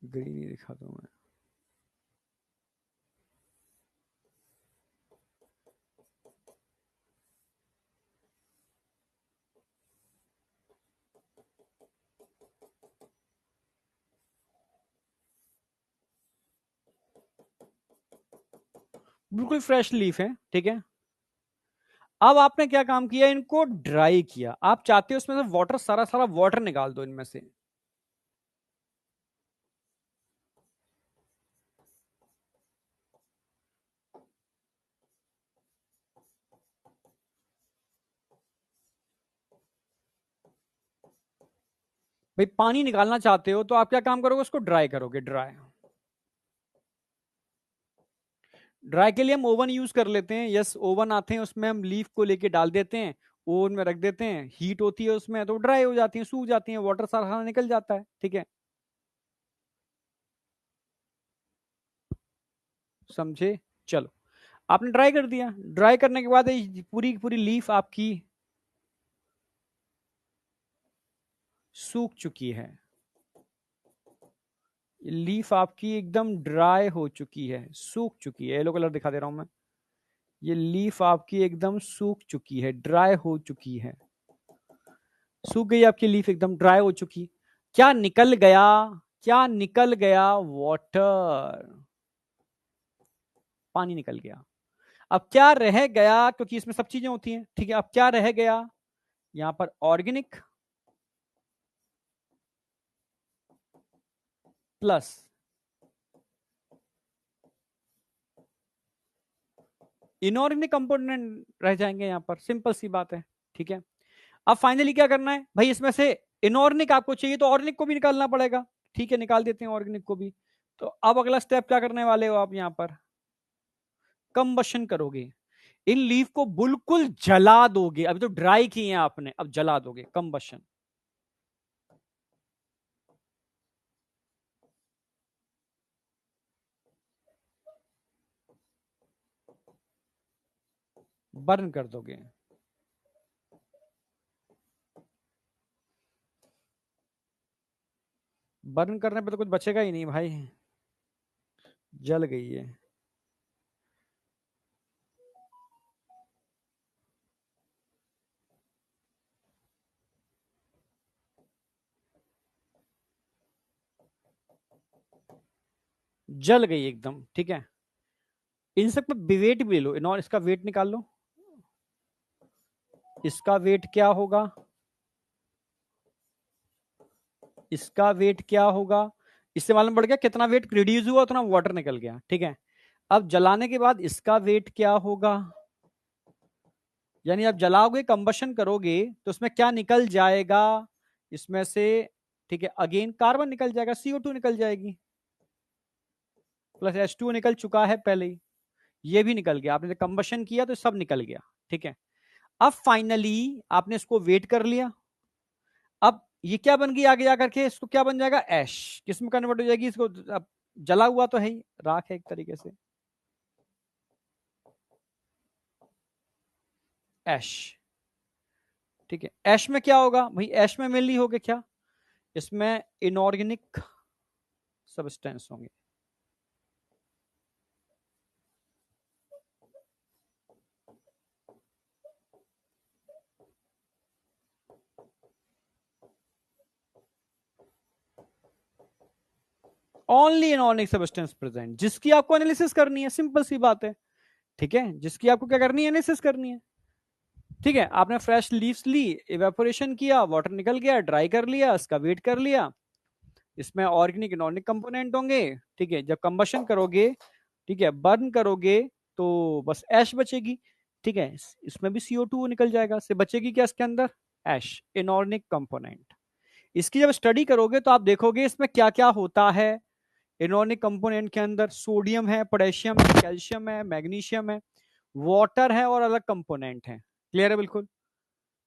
ग्रीन ही दिखाता हूं मैं। बिल्कुल फ्रेश लीफ है, ठीक है। अब आपने क्या काम किया? इनको ड्राई किया। आप चाहते हो उसमें से वाटर, सारा सारा वाटर निकाल दो इनमें से। भाई पानी निकालना चाहते हो तो आप क्या काम करोगे? उसको ड्राई करोगे। ड्राई, ड्राई के लिए हम ओवन यूज कर लेते हैं। यस, ओवन आते हैं, उसमें हम लीफ को लेके डाल देते हैं, ओवन में रख देते हैं, हीट होती है उसमें, तो ड्राई हो जाती है, सूख जाती है, वाटर सारा सारा निकल जाता है, ठीक है। समझे? चलो, आपने ड्राई कर दिया। ड्राई करने के बाद ये पूरी पूरी लीफ आपकी सूख चुकी है। लीफ आपकी एकदम ड्राई हो चुकी है, सूख चुकी है। येलो कलर दिखा दे रहा हूं मैं। ये लीफ आपकी एकदम सूख चुकी है, ड्राई हो चुकी है। सूख गई आपकी लीफ, एकदम ड्राई हो चुकी। क्या निकल गया? क्या निकल गया? वाटर, पानी निकल गया। अब क्या रह गया? क्योंकि इसमें सब चीजें होती हैं, ठीक है। अब क्या रह गया? यहां पर ऑर्गेनिक प्लस इनऑर्गेनिक कंपोनेंट रह जाएंगे यहाँ पर, सिंपल सी बात है। ठीक है, अब फाइनली क्या करना है भाई, इसमें से इनऑर्गेनिक आपको चाहिए तो ऑर्गेनिक को भी निकालना पड़ेगा। ठीक है, निकाल देते हैं ऑर्गेनिक को भी। तो अब अगला स्टेप क्या करने वाले हो आप, यहाँ पर कंबशन करोगे, इन लीफ को बिल्कुल जला दोगे। अभी तो ड्राई किए हैं आपने, अब जला दोगे, कंबशन। बर्न कर दोगे। बर्न करने पे तो कुछ बचेगा ही नहीं भाई, जल गई है। जल गई एकदम। ठीक है, इन सब पे वेट भी ले लो, इनॉर इसका वेट निकाल लो। इसका वेट क्या होगा, इसका वेट क्या होगा, इससे मालूम पड़ गया कितना वेट रिड्यूस हुआ, उतना वाटर निकल गया। ठीक है, अब जलाने के बाद इसका वेट क्या होगा, यानी आप जलाओगे, कंबशन करोगे तो उसमें क्या निकल जाएगा, इसमें से। ठीक है, अगेन कार्बन निकल जाएगा, CO2 निकल जाएगी, प्लस H2 निकल चुका है पहले ही, ये भी निकल गया। आपने कंबशन किया तो सब निकल गया। ठीक है, अब फाइनली आपने इसको वेट कर लिया। अब ये क्या बन गई आगे जाकर के, इसको क्या बन जाएगा, ऐश। किस में कन्वर्ट हो जाएगी, इसको अब जला हुआ तो है ही, राख है एक तरीके से, ऐश। ठीक है, ऐश में क्या होगा भाई, ऐश में मेनली होगा क्या, इसमें इनऑर्गेनिक सब्सटेंस होंगे। ओनली इनऑर्गेनिक सब्सटेंस प्रेजेंट, जिसकी आपको एनालिसिस करनी है, सिंपल सी बात है। ठीक है, जिसकी आपको क्या करनी है, एनालिसिस करनी है। ठीक है, आपने फ्रेश लीव्स ली, इवेपोरेशन किया, वाटर निकल गया, ड्राई कर लिया, इसका वेट कर लिया, इसमें ऑर्गेनिक इनऑर्गेनिक कंपोनेंट होंगे। ठीक है, जब कंबशन करोगे, ठीक है, बर्न करोगे, तो बस ऐश बचेगी। ठीक है, इसमें भी CO2 निकल जाएगा, से बचेगी क्या इसके अंदर, ऐश, इनऑर्गेनिक कंपोनेंट। इसकी जब स्टडी करोगे तो आप देखोगे इसमें क्या क्या होता है। इनऑर्गेनिक कंपोनेंट के अंदर सोडियम है, पोटेशियम है, कैल्शियम है, मैग्नीशियम है, वाटर है और अलग कंपोनेंट है। क्लियर है बिल्कुल,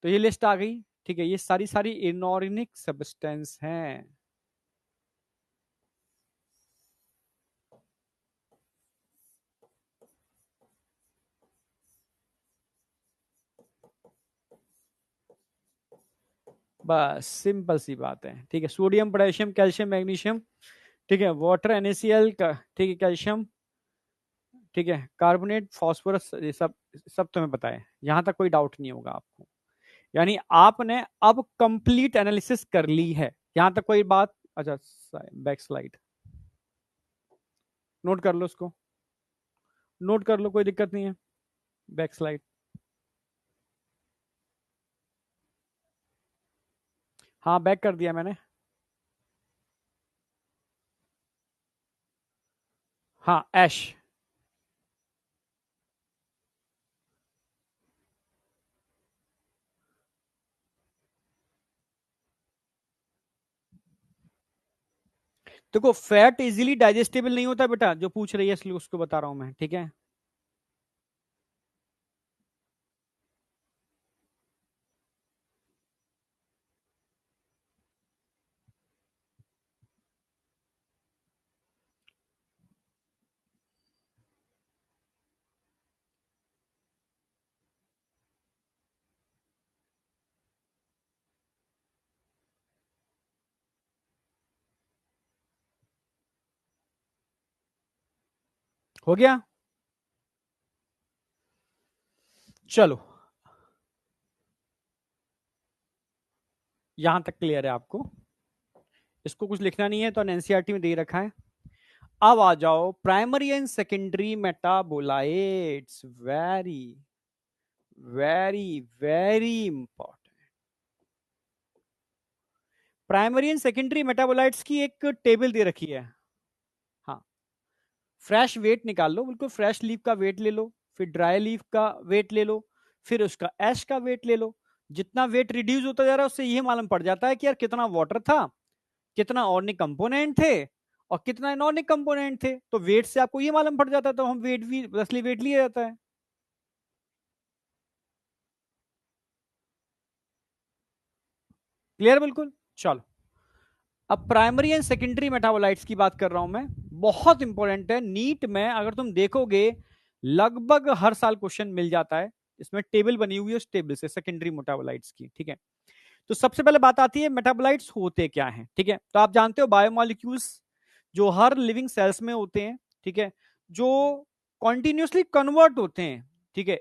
तो ये लिस्ट आ गई। ठीक है, ये सारी सारी इनऑर्गेनिक सब्सटेंस हैं। बस सिंपल सी बात है। ठीक है, सोडियम, पोटेशियम, कैल्शियम, मैग्नीशियम, ठीक है, वाटर, NaCl का, ठीक है, कैल्शियम, ठीक है, कार्बोनेट, फास्फोरस, ये सब सब तुम्हें पता है, यहां तक कोई डाउट नहीं होगा आपको। यानी आपने अब कंप्लीट एनालिसिस कर ली है, यहां तक कोई बात। अच्छा, बैक स्लाइड नोट कर लो, उसको नोट कर लो, कोई दिक्कत नहीं है। बैक स्लाइड, हाँ बैक कर दिया मैंने। हाँ, ऐश। देखो, फैट इजीली डाइजेस्टेबल नहीं होता बेटा, जो पूछ रही है इसलिए उसको बता रहा हूं मैं। ठीक है, हो गया, चलो यहां तक क्लियर है आपको, इसको कुछ लिखना नहीं है, तो एनसीईआरटी में दे ही रखा है। अब आ जाओ primary and secondary metabolites, very very very important. Primary and secondary metabolites की एक टेबल दे रखी है। हाँ, फ्रेश वेट निकाल लो, बिल्कुल फ्रेश लीफ का वेट ले लो, फिर ड्राई लीफ का वेट ले लो, फिर उसका ऐश का वेट ले लो। जितना वेट रिड्यूस होता जा रहा है उससे ये मालूम पड़ जाता है कि यार कितना वाटर था, कितना ऑर्गेनिक कंपोनेंट थे और कितना इनऑर्गेनिक कंपोनेंट थे। तो वेट से आपको ये मालूम पड़ जाता है, तो हम वेट भी असली वेट लिया जाता है। क्लियर बिल्कुल। चलो, अब प्राइमरी एंड सेकेंडरी मेटाबोलाइट्स की बात कर रहा हूं मैं, बहुत इंपॉर्टेंट है। नीट में अगर तुम देखोगे लगभग हर साल क्वेश्चन मिल जाता है, इसमें टेबल बनी हुई है उस टेबल से सेकेंडरी मेटाबोलाइट्स की। ठीक है, तो सबसे पहले बात आती है मेटाबोलाइट्स होते क्या हैं। ठीक है, तो आप जानते हो बायोमोलिक्यूल्स जो हर लिविंग सेल्स में होते हैं, ठीक है, जो कॉन्टिन्यूसली कन्वर्ट होते हैं, ठीक है,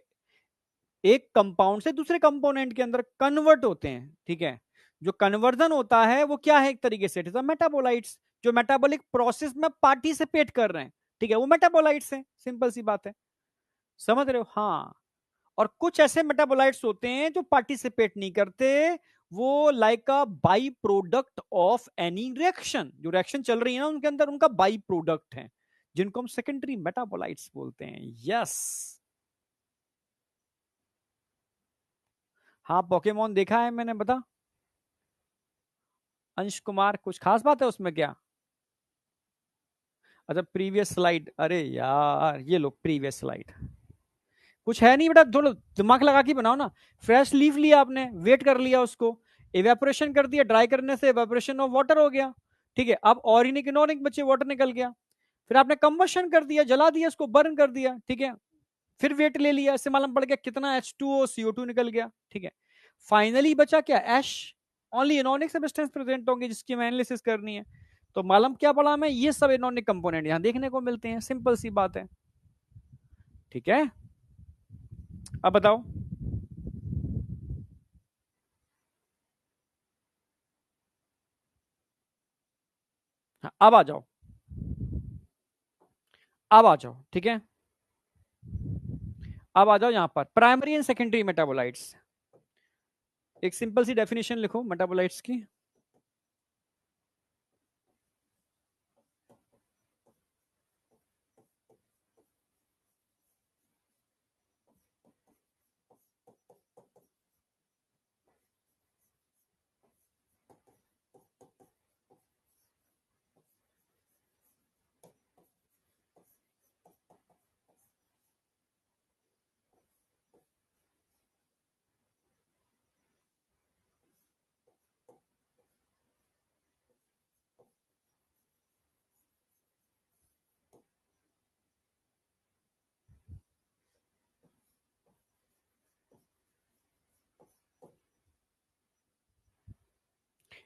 एक कंपाउंड से दूसरे कंपोनेंट के अंदर कन्वर्ट होते हैं। ठीक है, जो कन्वर्जन होता है वो क्या है, एक तरीके से इट इज मेटाबोलाइट्स, जो मेटाबॉलिक प्रोसेस में पार्टिसिपेट कर रहे हैं। ठीक है, वो मेटाबोलाइट्स हैं, सिंपल सी बात है। समझ रहे हो? हाँ। और कुछ ऐसे मेटाबोलाइट्स होते हैं जो पार्टिसिपेट नहीं करते, वो like a by product of any reaction, जो रिएक्शन चल रही है ना उनके अंदर, उनका बाई प्रोडक्ट है, जिनको हम सेकेंडरी मेटाबोलाइट्स बोलते हैं। यस। हाँ, पोकेमोन देखा है मैंने, बता। अंश कुमार, कुछ खास बात है उसमें क्या? अच्छा, प्रीवियस स्लाइड, अरे यार ये लो प्रीवियस स्लाइड। कुछ है नहीं बेटा, थोड़ा दिमाग लगा के बनाओ ना। फ्रेश लीफ लिया आपने, वेट कर लिया उसको, इवेपोरेशन कर दिया, ड्राई करने से इवेपोरेशन ऑफ वाटर हो गया। ठीक है, अब ऑर्गेनिक इनऑर्गेनिक बच्चे वाटर निकल गया, फिर आपने कंबशन कर दिया, जला दिया उसको, बर्न कर दिया। ठीक है, फिर वेट ले लिया, इससे मालूम पड़ गया कितना H2O CO2 निकल गया। ठीक है, फाइनली बचा क्या, एश। ओनली इनऑर्गेनिक सब्सटेंस प्रेजेंट होंगे जिसकी हमें एनालिसिस करनी है। तो मालूम क्या पड़ा हमें, ये सब इनऑर्गेनिक कंपोनेंट यहां देखने को मिलते हैं, सिंपल सी बात है। ठीक है, अब बताओ। हाँ, अब आ जाओ, अब आ जाओ। ठीक है, अब आ जाओ यहां पर प्राइमरी एंड सेकेंडरी मेटाबोलाइट्स। एक सिंपल सी डेफिनेशन लिखो मेटाबोलाइट्स की।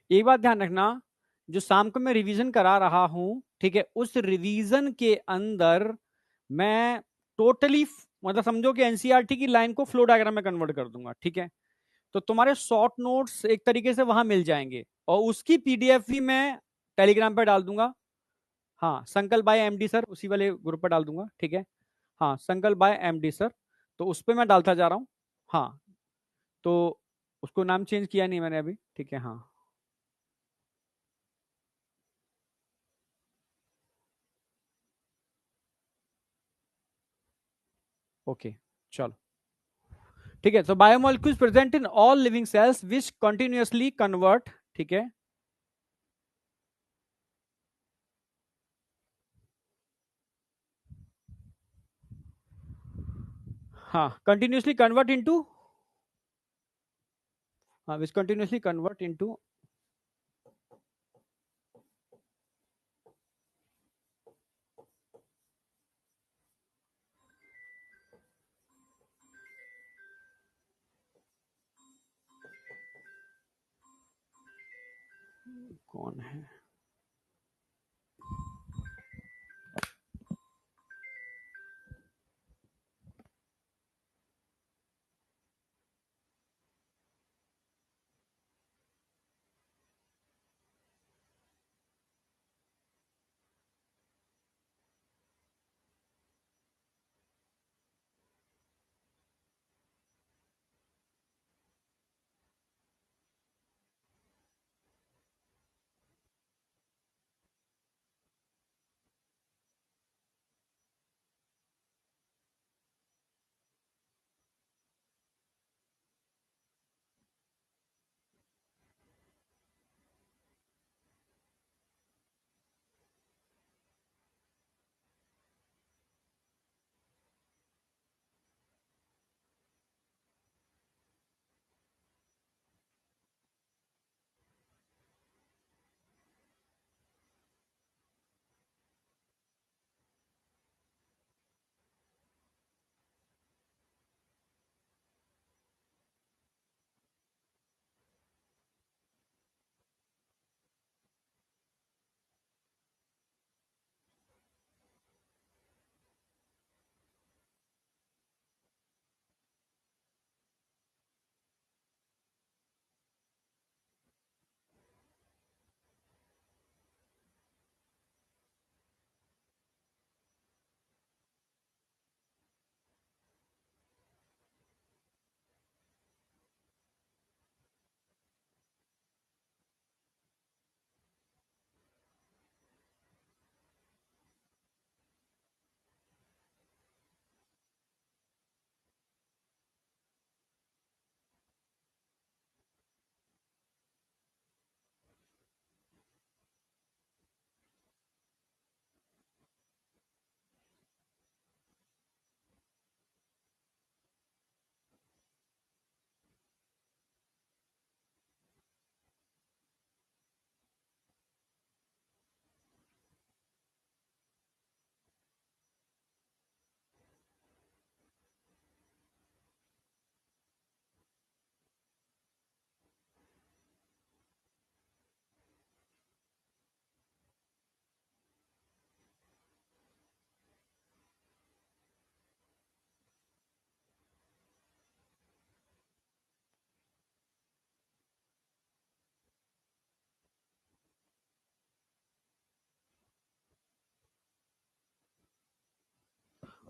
एक बात ध्यान रखना, जो शाम को मैं रिवीजन करा रहा हूं, ठीक है, उस रिवीजन के अंदर मैं टोटली मतलब समझो कि एनसीईआरटी की लाइन को फ्लो डायग्राम में कन्वर्ट कर दूंगा। ठीक है, तो तुम्हारे शॉर्ट नोट्स एक तरीके से वहां मिल जाएंगे, और उसकी पीडीएफ भी मैं टेलीग्राम पे डाल दूंगा। हाँ, संकल्प बाय एमडी सर, उसी वाले ग्रुप पर डाल दूंगा। ठीक है, हाँ, संकल्प बाय एमडी सर, तो उस पर मैं डालता जा रहा हूँ। हाँ, तो उसको नाम चेंज किया नहीं मैंने अभी। ठीक है, हाँ, ओके, चलो। ठीक है, तो biomolecules present in all living cells which continuously convert. ठीक है, हाँ, कंटिन्यूअसली कन्वर्ट इनटू, हाँ, विच कंटिन्यूअसली कन्वर्ट इनटू, कौन है?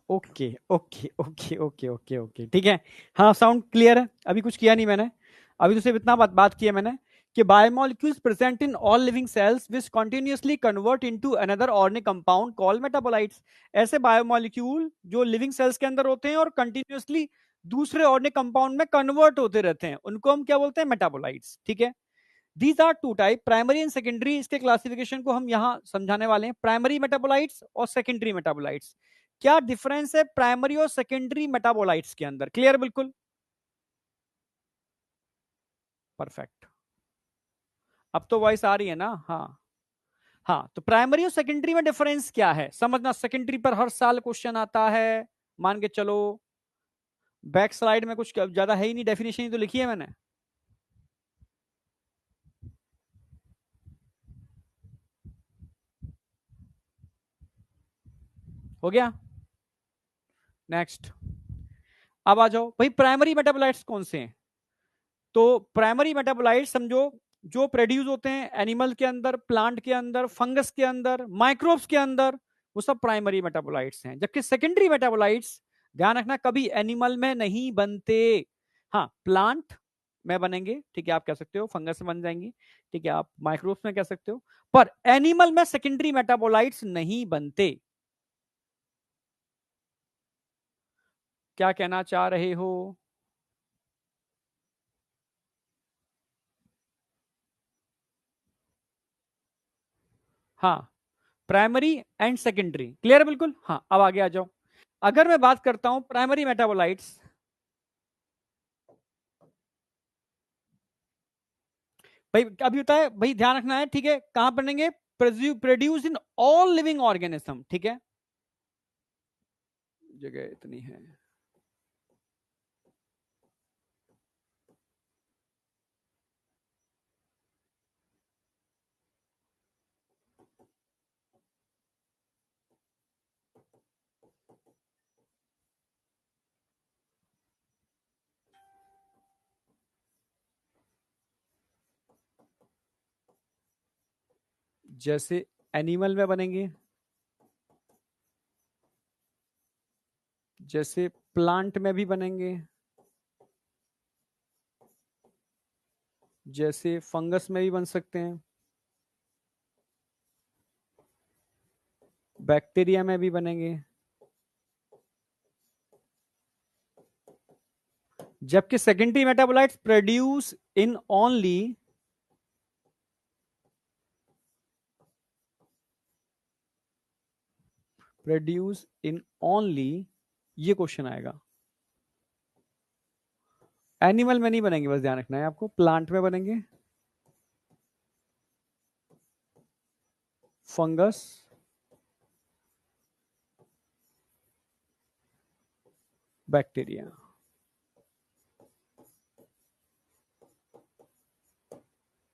Okay okay okay okay okay okay, ठीक है। हाँ, साउंड क्लियर है। अभी कुछ किया नहीं मैंने, अभी तो सिर्फ इतना बात की है मैंने कि biomolecules present in all living cells which continuously convert into another organic compound called metabolites. ऐसे बायोमोलिक्यूल जो लिविंग सेल्स के अंदर होते हैं और कंटिन्यूअसली दूसरे ऑर्गेनिक कंपाउंड में कन्वर्ट होते रहते हैं, उनको हम क्या बोलते हैं? मेटाबोलाइट्स, ठीक है। These are two type, primary and secondary. इसके क्लासिफिकेशन को हम यहां समझाने वाले हैं, प्राइमरी मेटाबोलाइट्स और सेकेंडरी मेटाबोलाइट्स। क्या डिफरेंस है प्राइमरी और सेकेंडरी मेटाबोलाइट्स के अंदर? क्लियर बिल्कुल? परफेक्ट। अब तो वॉइस आ रही है ना? हाँ हाँ, तो प्राइमरी और सेकेंडरी में डिफरेंस क्या है समझना। सेकेंडरी पर हर साल क्वेश्चन आता है, मान के चलो। बैक स्लाइड में कुछ ज्यादा है ही नहीं, डेफिनेशन ही तो लिखी है मैंने। हो गया? नेक्स्ट। अब आ जाओ भाई, प्राइमरी मेटाबोलाइट्स कौन से हैं? तो प्राइमरी मेटाबोलाइट समझो, जो प्रोड्यूस होते हैं एनिमल के अंदर, प्लांट के अंदर, फंगस के अंदर, माइक्रोब्स के अंदर, वो सब प्राइमरी मेटाबोलाइट्स हैं। जबकि सेकेंडरी मेटाबोलाइट्स, ध्यान रखना, कभी एनिमल में नहीं बनते। हाँ, प्लांट में बनेंगे, ठीक है, आप कह सकते हो फंगस में बन जाएंगी, ठीक है, आप माइक्रोब्स में कह सकते हो, पर एनिमल में सेकेंडरी मेटाबोलाइट्स नहीं बनते। क्या कहना चाह रहे हो? हाँ, प्राइमरी एंड सेकेंडरी, क्लियर है बिल्कुल? हाँ, अब आगे आ जाओ। अगर मैं बात करता हूं प्राइमरी मेटाबोलाइट्स, भाई अभी होता है, भाई ध्यान रखना है, ठीक है, कहां बनेंगे? Produce in all living organism, ठीक है। जगह इतनी है। जैसे एनिमल में बनेंगे, जैसे प्लांट में भी बनेंगे, जैसे फंगस में भी बन सकते हैं, बैक्टीरिया में भी बनेंगे। जबकि secondary metabolites produce in only, produce in only, ये क्वेश्चन आएगा। एनिमल में नहीं बनेंगे, बस ध्यान रखना है आपको, प्लांट में बनेंगे, fungus, bacteria.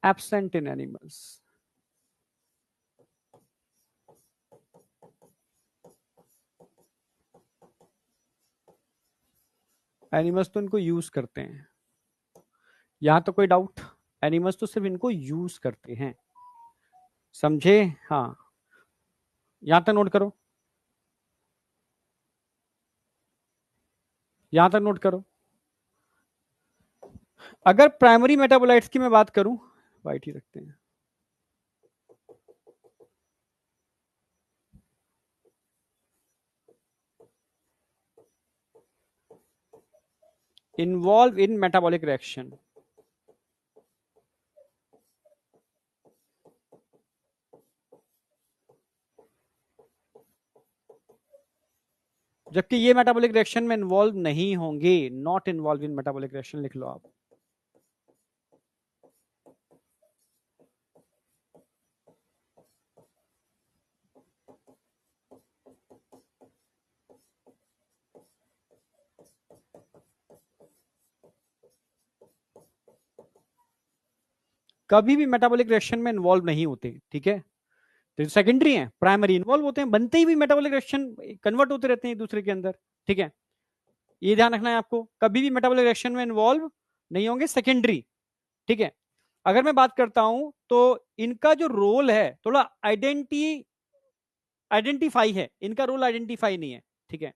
Absent in animals. Animals तो इनको यूज करते हैं, यहां तो कोई डाउट? एनिमल्स तो सिर्फ इनको यूज करते हैं, समझे? हाँ, यहां तक नोट करो, यहां तक नोट करो। अगर प्राइमरी मेटाबोलाइट्स की मैं बात करूं, वाइट ही रखते हैं, इन्वॉल्व इन मेटाबॉलिक रिएक्शन, जबकि ये मेटाबॉलिक रिएक्शन में इन्वॉल्व नहीं होंगे। Not involve in metabolic reaction लिख लो आप। कभी भी मेटाबॉलिक रिएक्शन में इन्वॉल्व नहीं होते, ठीक है। तो सेकेंडरी है, प्राइमरी इन्वॉल्व होते हैं, बनते ही भी मेटाबॉलिक रिएक्शन कन्वर्ट होते रहते हैं एक दूसरे के अंदर, ठीक है। ये ध्यान रखना है आपको, कभी भी मेटाबॉलिक रिएक्शन में इन्वॉल्व नहीं होंगे, सेकेंडरी, ठीक है। अगर मैं बात करता हूं तो इनका जो रोल है थोड़ा आइडेंटिफाई है, इनका रोल आइडेंटिफाई नहीं है, ठीक है।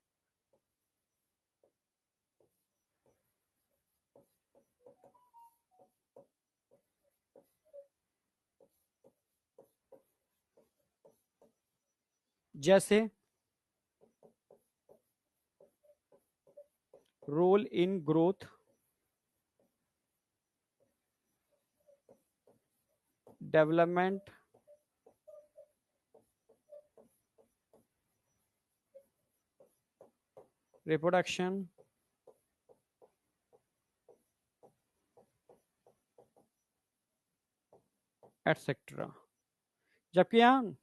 जैसे role in growth, development, reproduction, etcetera. जबकि यहां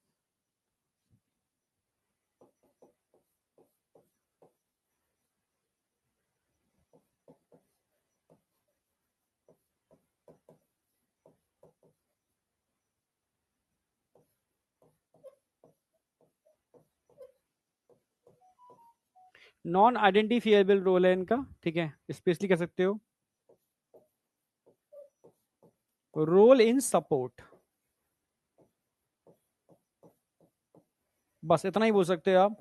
नॉन आइडेंटिफिएबल रोल है इनका, ठीक है, स्पेशली कह सकते हो रोल इन सपोर्ट, बस इतना ही बोल सकते हो आप।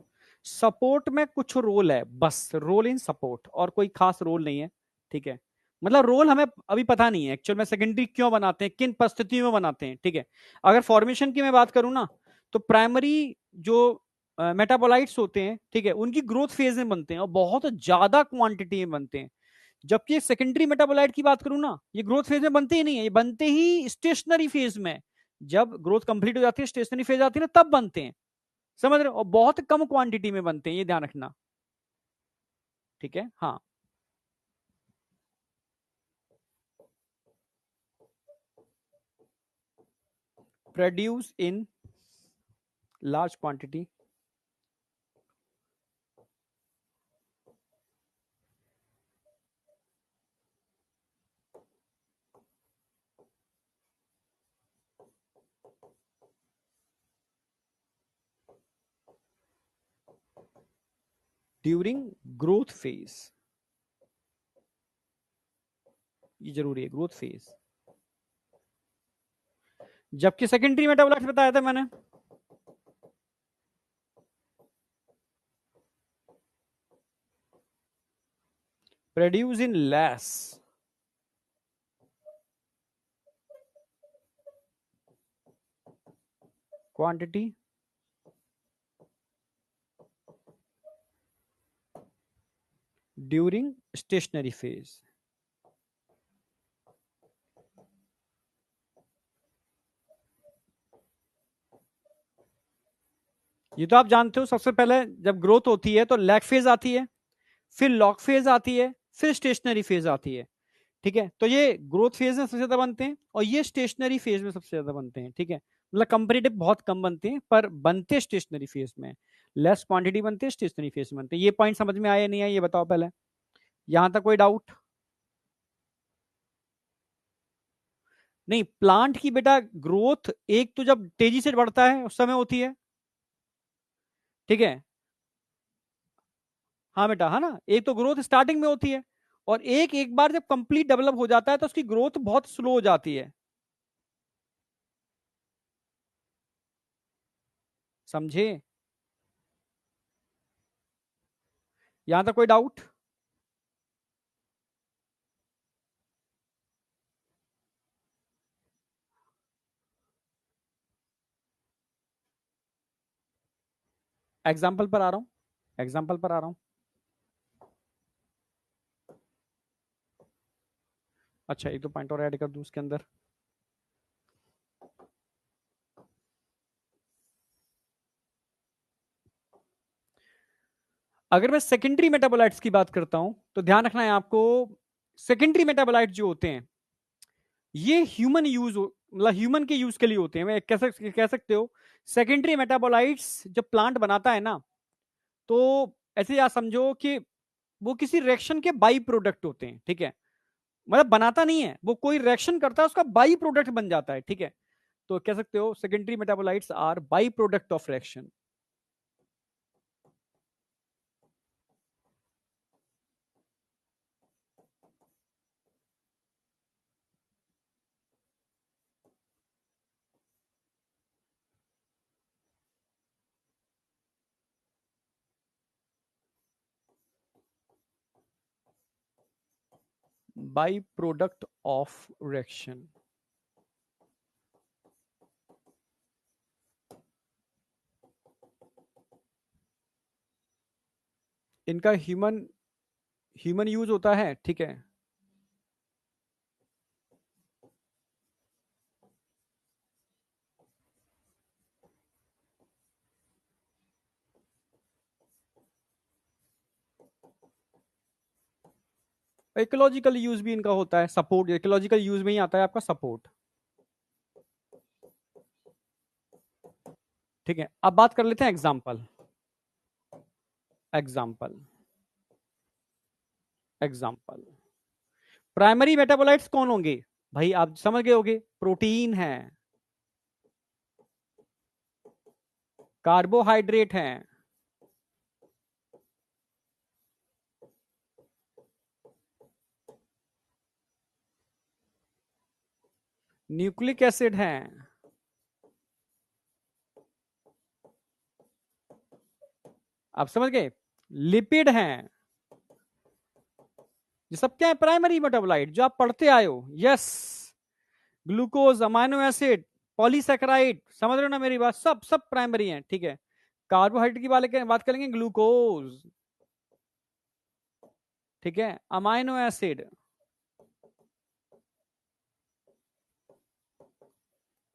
सपोर्ट में कुछ रोल है, बस रोल इन सपोर्ट, और कोई खास रोल नहीं है, ठीक है। मतलब रोल हमें अभी पता नहीं है एक्चुअल में सेकेंडरी क्यों बनाते हैं, किन परिस्थितियों में बनाते हैं, ठीक है। अगर फॉर्मेशन की मैं बात करूं ना, तो प्राइमरी जो मेटाबोलाइट्स होते हैं, ठीक है, उनकी ग्रोथ फेज में बनते हैं और बहुत ज्यादा क्वांटिटी में बनते हैं। जबकि सेकेंडरी मेटाबोलाइट की बात करूं ना, ये ग्रोथ फेज में बनते ही नहीं है, ये बनते ही स्टेशनरी फेज में। जब ग्रोथ कंप्लीट हो जाती है, स्टेशनरी फेज आती है ना, तब बनते हैं, समझ रहे हो, और बहुत कम क्वांटिटी में बनते हैं, ये ध्यान रखना, ठीक है। हाँ, produce in large quantity, during growth phase, ये जरूरी है, ग्रोथ फेज। जबकि सेकेंडरी मेटाबोलाइट्स बताया था मैंने, produce in less quantity, during stationary phase. ये तो आप जानते हो, सबसे पहले जब ग्रोथ होती है तो लैग फेज आती है, फिर लॉग फेज आती है, फिर स्टेशनरी फेज आती है, ठीक है। तो ये ग्रोथ फेज में सबसे ज्यादा बनते हैं और ये स्टेशनरी फेज में सबसे ज्यादा बनते हैं, ठीक है। मतलब कंपेरेटिव बहुत कम बनते हैं, पर बनते स्टेशनरी फेज में, लेस क्वांटिटी बनते हैं, स्टेशनरी फेज में बनते हैं। ये पॉइंट समझ में आया नहीं आया, ये बताओ पहले, यहां तक कोई डाउट? नहीं, प्लांट की बेटा ग्रोथ एक तो जब तेजी से बढ़ता है उस समय होती है, ठीक है। हाँ बेटा, है ना, एक तो ग्रोथ स्टार्टिंग में होती है, और एक एक बार जब कंप्लीट डेवलप हो जाता है तो उसकी ग्रोथ बहुत स्लो हो जाती है, समझे? यहां तक कोई डाउट? एग्जाम्पल पर आ रहा हूं, एग्जाम्पल पर आ रहा हूं। अच्छा, एक दो पॉइंट और ऐड कर दूं उसके अंदर। अगर मैं सेकेंडरी मेटाबोलाइट्स की बात करता हूं तो ध्यान रखना है आपको, सेकेंडरी मेटाबोलाइट जो होते हैं ये ह्यूमन यूज, मतलब ह्यूमन के यूज के लिए होते हैं। मैं कह सकते हो सेकेंडरी मेटाबोलाइट्स जब प्लांट बनाता है ना, तो ऐसे या समझो कि वो किसी रिएक्शन के बाई प्रोडक्ट होते हैं, ठीक है। मतलब बनाता नहीं है, वो कोई रिएक्शन करता है, उसका बाई प्रोडक्ट बन जाता है, ठीक है। तो कह सकते हो secondary metabolites are by product of reaction. By product of reaction. इनका ह्यूमन ह्यूमन यूज होता है, ठीक है। इकोलॉजिकल यूज भी इनका होता है, सपोर्ट, इकोलॉजिकल यूज में ही आता है आपका सपोर्ट, ठीक है। अब बात कर लेते हैं example. Example example primary metabolites कौन होंगे भाई, आप समझ गए होंगे, प्रोटीन है, कार्बोहाइड्रेट है, न्यूक्लिक एसिड है, आप समझ गए, लिपिड हैं, ये सब क्या है, प्राइमरी मेटाबोलाइट जो आप पढ़ते आए हो। Yes, glucose, amino acid, polysaccharide, समझ रहे हो ना मेरी बात, सब सब प्राइमरी हैं, ठीक है। कार्बोहाइड्रेट की बात करेंगे, ग्लूकोज, ठीक है, अमाइनो एसिड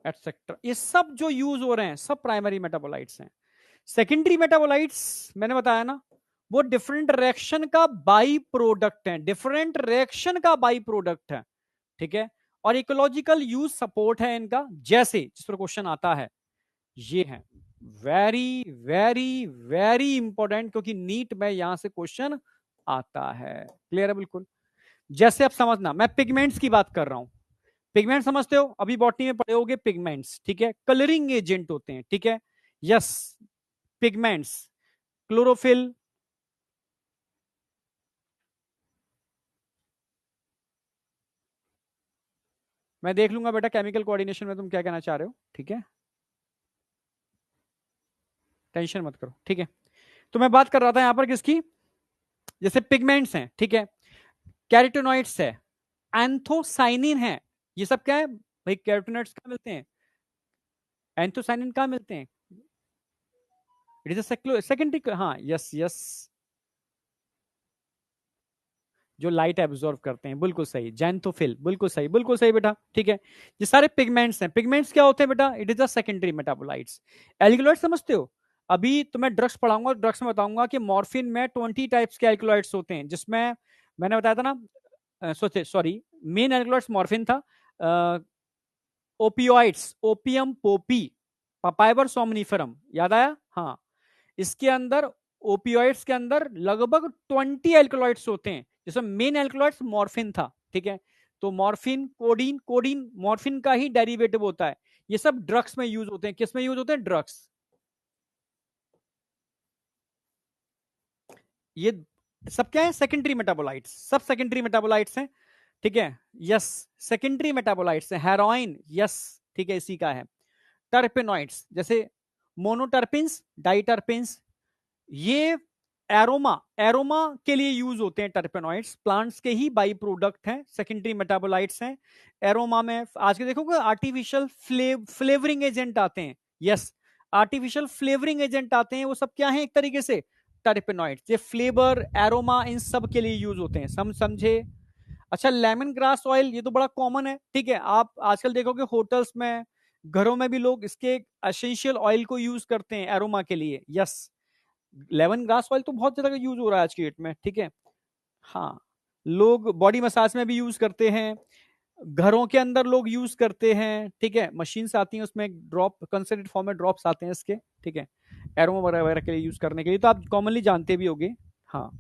एटसेट्रा, ये सब जो यूज हो रहे हैं सब प्राइमरी मेटाबोलाइट्स हैं। सेकेंडरी मेटाबोलाइट्स मैंने बताया ना, वो डिफरेंट रिएक्शन का बाई प्रोडक्ट है, डिफरेंट रिएक्शन का बाई प्रोडक्ट है, ठीक है। और इकोलॉजिकल यूज सपोर्ट है इनका, जैसे जिस पर क्वेश्चन आता है ये है, वेरी वेरी वेरी इंपॉर्टेंट, क्योंकि नीट में यहां से क्वेश्चन आता है। क्लियर है बिल्कुल। जैसे आप समझना, मैं पिगमेंट्स की बात कर रहा हूं, पिगमेंट समझते हो, अभी बॉटनी में पढ़े होगे पिगमेंट्स, ठीक है, कलरिंग एजेंट होते हैं, ठीक है। यस, पिगमेंट्स, क्लोरोफिल, मैं देख लूंगा बेटा केमिकल कोऑर्डिनेशन में तुम क्या कहना चाह रहे हो, ठीक है, टेंशन मत करो, ठीक है। तो मैं बात कर रहा था यहां पर किसकी, जैसे पिगमेंट्स हैं, ठीक है, कैरोटीनॉइड्स है, एंथोसाइनिन है, ये सब क्या है भाई, कैरोटीनॉइड्स कहाँ मिलते हैं, एंथोसाइनिन कहाँ मिलते हैं, इट इज सेकेंडरी, हाँ यस यस, जो लाइट एब्जॉर्व करते हैं, बिल्कुल सही, जैंथोफिल, बिल्कुल सही बेटा, ठीक है। ये सारे पिगमेंट्स हैं, पिगमेंट्स क्या होते हैं बेटा, it is the secondary metabolites. Alkaloid समझते हो, अभी तो मैं ड्रग्स पढ़ाऊंगा, ड्रग्स में बताऊंगा कि मॉर्फिन में 20 टाइप्स के एल्कलॉइड्स होते हैं, जिसमें मैंने बताया था ना, सोचे सॉरी, मेन एल्कलॉइड्स मॉर्फिन था, ओपियोइड्स, ओपियम, पोपी, पपाइबर सोमनिफरम, याद आया, हाँ। इसके अंदर, ओपियोइड्स के अंदर लगभग 20 एल्कलॉइड्स होते हैं, जिसमें मेन एल्कलॉइड्स मॉर्फिन था, ठीक है। तो मॉर्फिन, कोडीन, कोडीन मॉर्फिन का ही डेरिवेटिव होता है। ये सब ड्रग्स में यूज होते हैं, किस में यूज होते हैं, ड्रग्स। ये सब क्या है, सेकेंडरी मेटाबोलाइट्स, सब सेकेंडरी मेटाबोलाइट्स हैं, ठीक है। यस, सेकेंडरी मेटाबोलाइट्स है, हेरोइन, यस, ठीक है, इसी का है। टर्पेनॉइड्स, जैसे मोनोटर्पिन्स, डाइटर्पिन्स, ये एरोमा, एरोमा के लिए यूज होते हैं टर्पेनॉइड्स, प्लांट्स के ही बाई प्रोडक्ट हैं, सेकेंडरी मेटाबोलाइट्स हैं। एरोमा में आज के देखोगे आर्टिफिशियल फ्लेवरिंग एजेंट आते हैं, यस, आर्टिफिशियल फ्लेवरिंग एजेंट आते हैं, वो सब क्या है, एक तरीके से टर्पेनॉइड्स, ये फ्लेवर, एरोमा, इन सब के लिए यूज होते हैं, समझे। अच्छा, लेमन ग्रास ऑयल, ये तो बड़ा कॉमन है, ठीक है, आप आजकल देखोगे होटल्स में, घरों में भी लोग इसके एसेंशियल ऑयल को यूज करते हैं एरोमा के लिए, यस। लेमन ग्रास ऑयल तो बहुत ज्यादा यूज हो रहा है आज की डेट में, ठीक है। हाँ, लोग बॉडी मसाज में भी यूज करते हैं, घरों के अंदर लोग यूज करते हैं, ठीक है, मशीन्स आती हैं उसमें ड्रॉप, कंसेंट्रेट फॉर्म में ड्रॉप्स आते हैं इसके, ठीक है, एरोमा वगैरह वगैरह के लिए यूज करने के लिए, तो आप कॉमनली जानते भी होंगे। हाँ,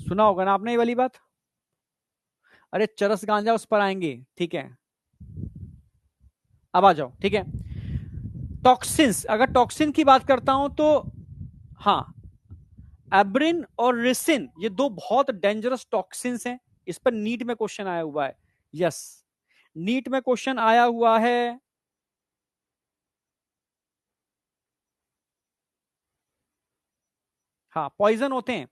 सुना होगा ना आपने ये वाली बात। अरे चरस गांजा उस पर आएंगे, ठीक है, अब आ जाओ, ठीक है। टॉक्सिन्स, अगर टॉक्सिन की बात करता हूं तो, हाँ, एब्रिन और रिसिन, ये दो बहुत डेंजरस टॉक्सिन्स हैं, इस पर नीट में क्वेश्चन आया हुआ है, यस, नीट में क्वेश्चन आया हुआ है। हाँ, पॉइजन होते हैं,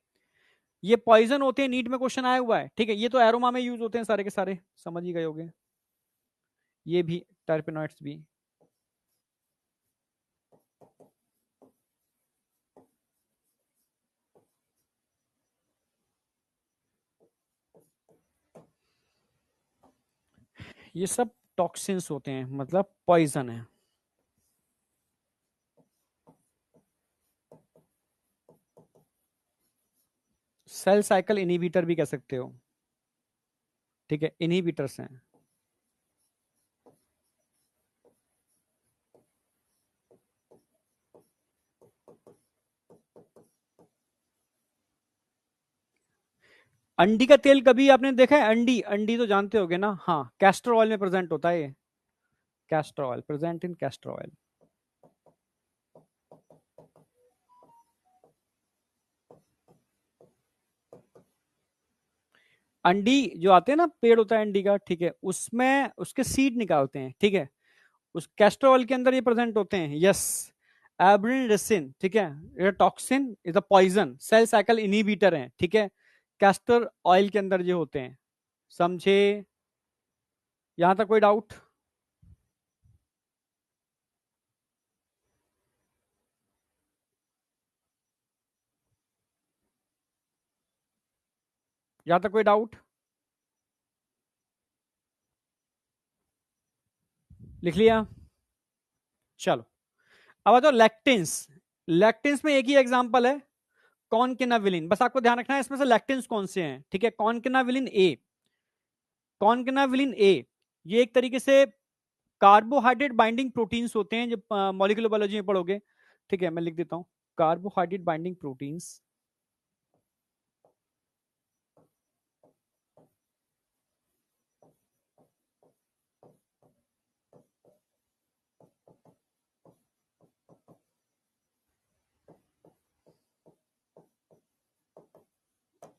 ये पॉइजन होते हैं, नीट में क्वेश्चन आया हुआ है, ठीक है। ये तो एरोमा में यूज होते हैं सारे के सारे, समझ ही गए होंगे, ये भी टर्पेनॉइड्स भी। ये सब टॉक्सिन्स होते हैं, मतलब पॉइजन है। सेल साइकिल इनहिबिटर भी कह सकते हो, ठीक है, इनहिबिटर्स हैं। अंडी का तेल कभी आपने देखा है? अंडी, अंडी तो जानते होगे ना, हाँ, कैस्टर ऑयल में प्रेजेंट होता है ये। Castor oil, present in castor oil. अंडी जो आते हैं ना, पेड़ होता है अंडी का, ठीक है, उसमें उसके सीड निकालते हैं, ठीक है, उस कैस्टर ऑयल के अंदर ये प्रेजेंट होते हैं, यस। एब्रिन, ठीक है, ये toxin is a poison, cell cycle inhibitor है, ठीक है, कैस्टर ऑयल के अंदर ये होते हैं। समझे? यहां तक कोई डाउट? यहां तक कोई डाउट? लिख लिया? चलो, अब आ जाओ लैक्टिन्स। लैक्टिन्स में एक ही एग्जांपल है, कॉनकेनाविलिन। बस आपको ध्यान रखना है इसमें से लैक्टिन्स कौन से हैं, ठीक है। कॉनकेनाविलिन ए, कॉनकेनाविलिन ए, ये एक तरीके से कार्बोहाइड्रेट बाइंडिंग प्रोटीन्स होते हैं, जो मॉलिक्यूलर बायोलॉजी में पढ़ोगे, ठीक है, मैं लिख देता हूं, कार्बोहाइड्रेट बाइंडिंग प्रोटीन्स।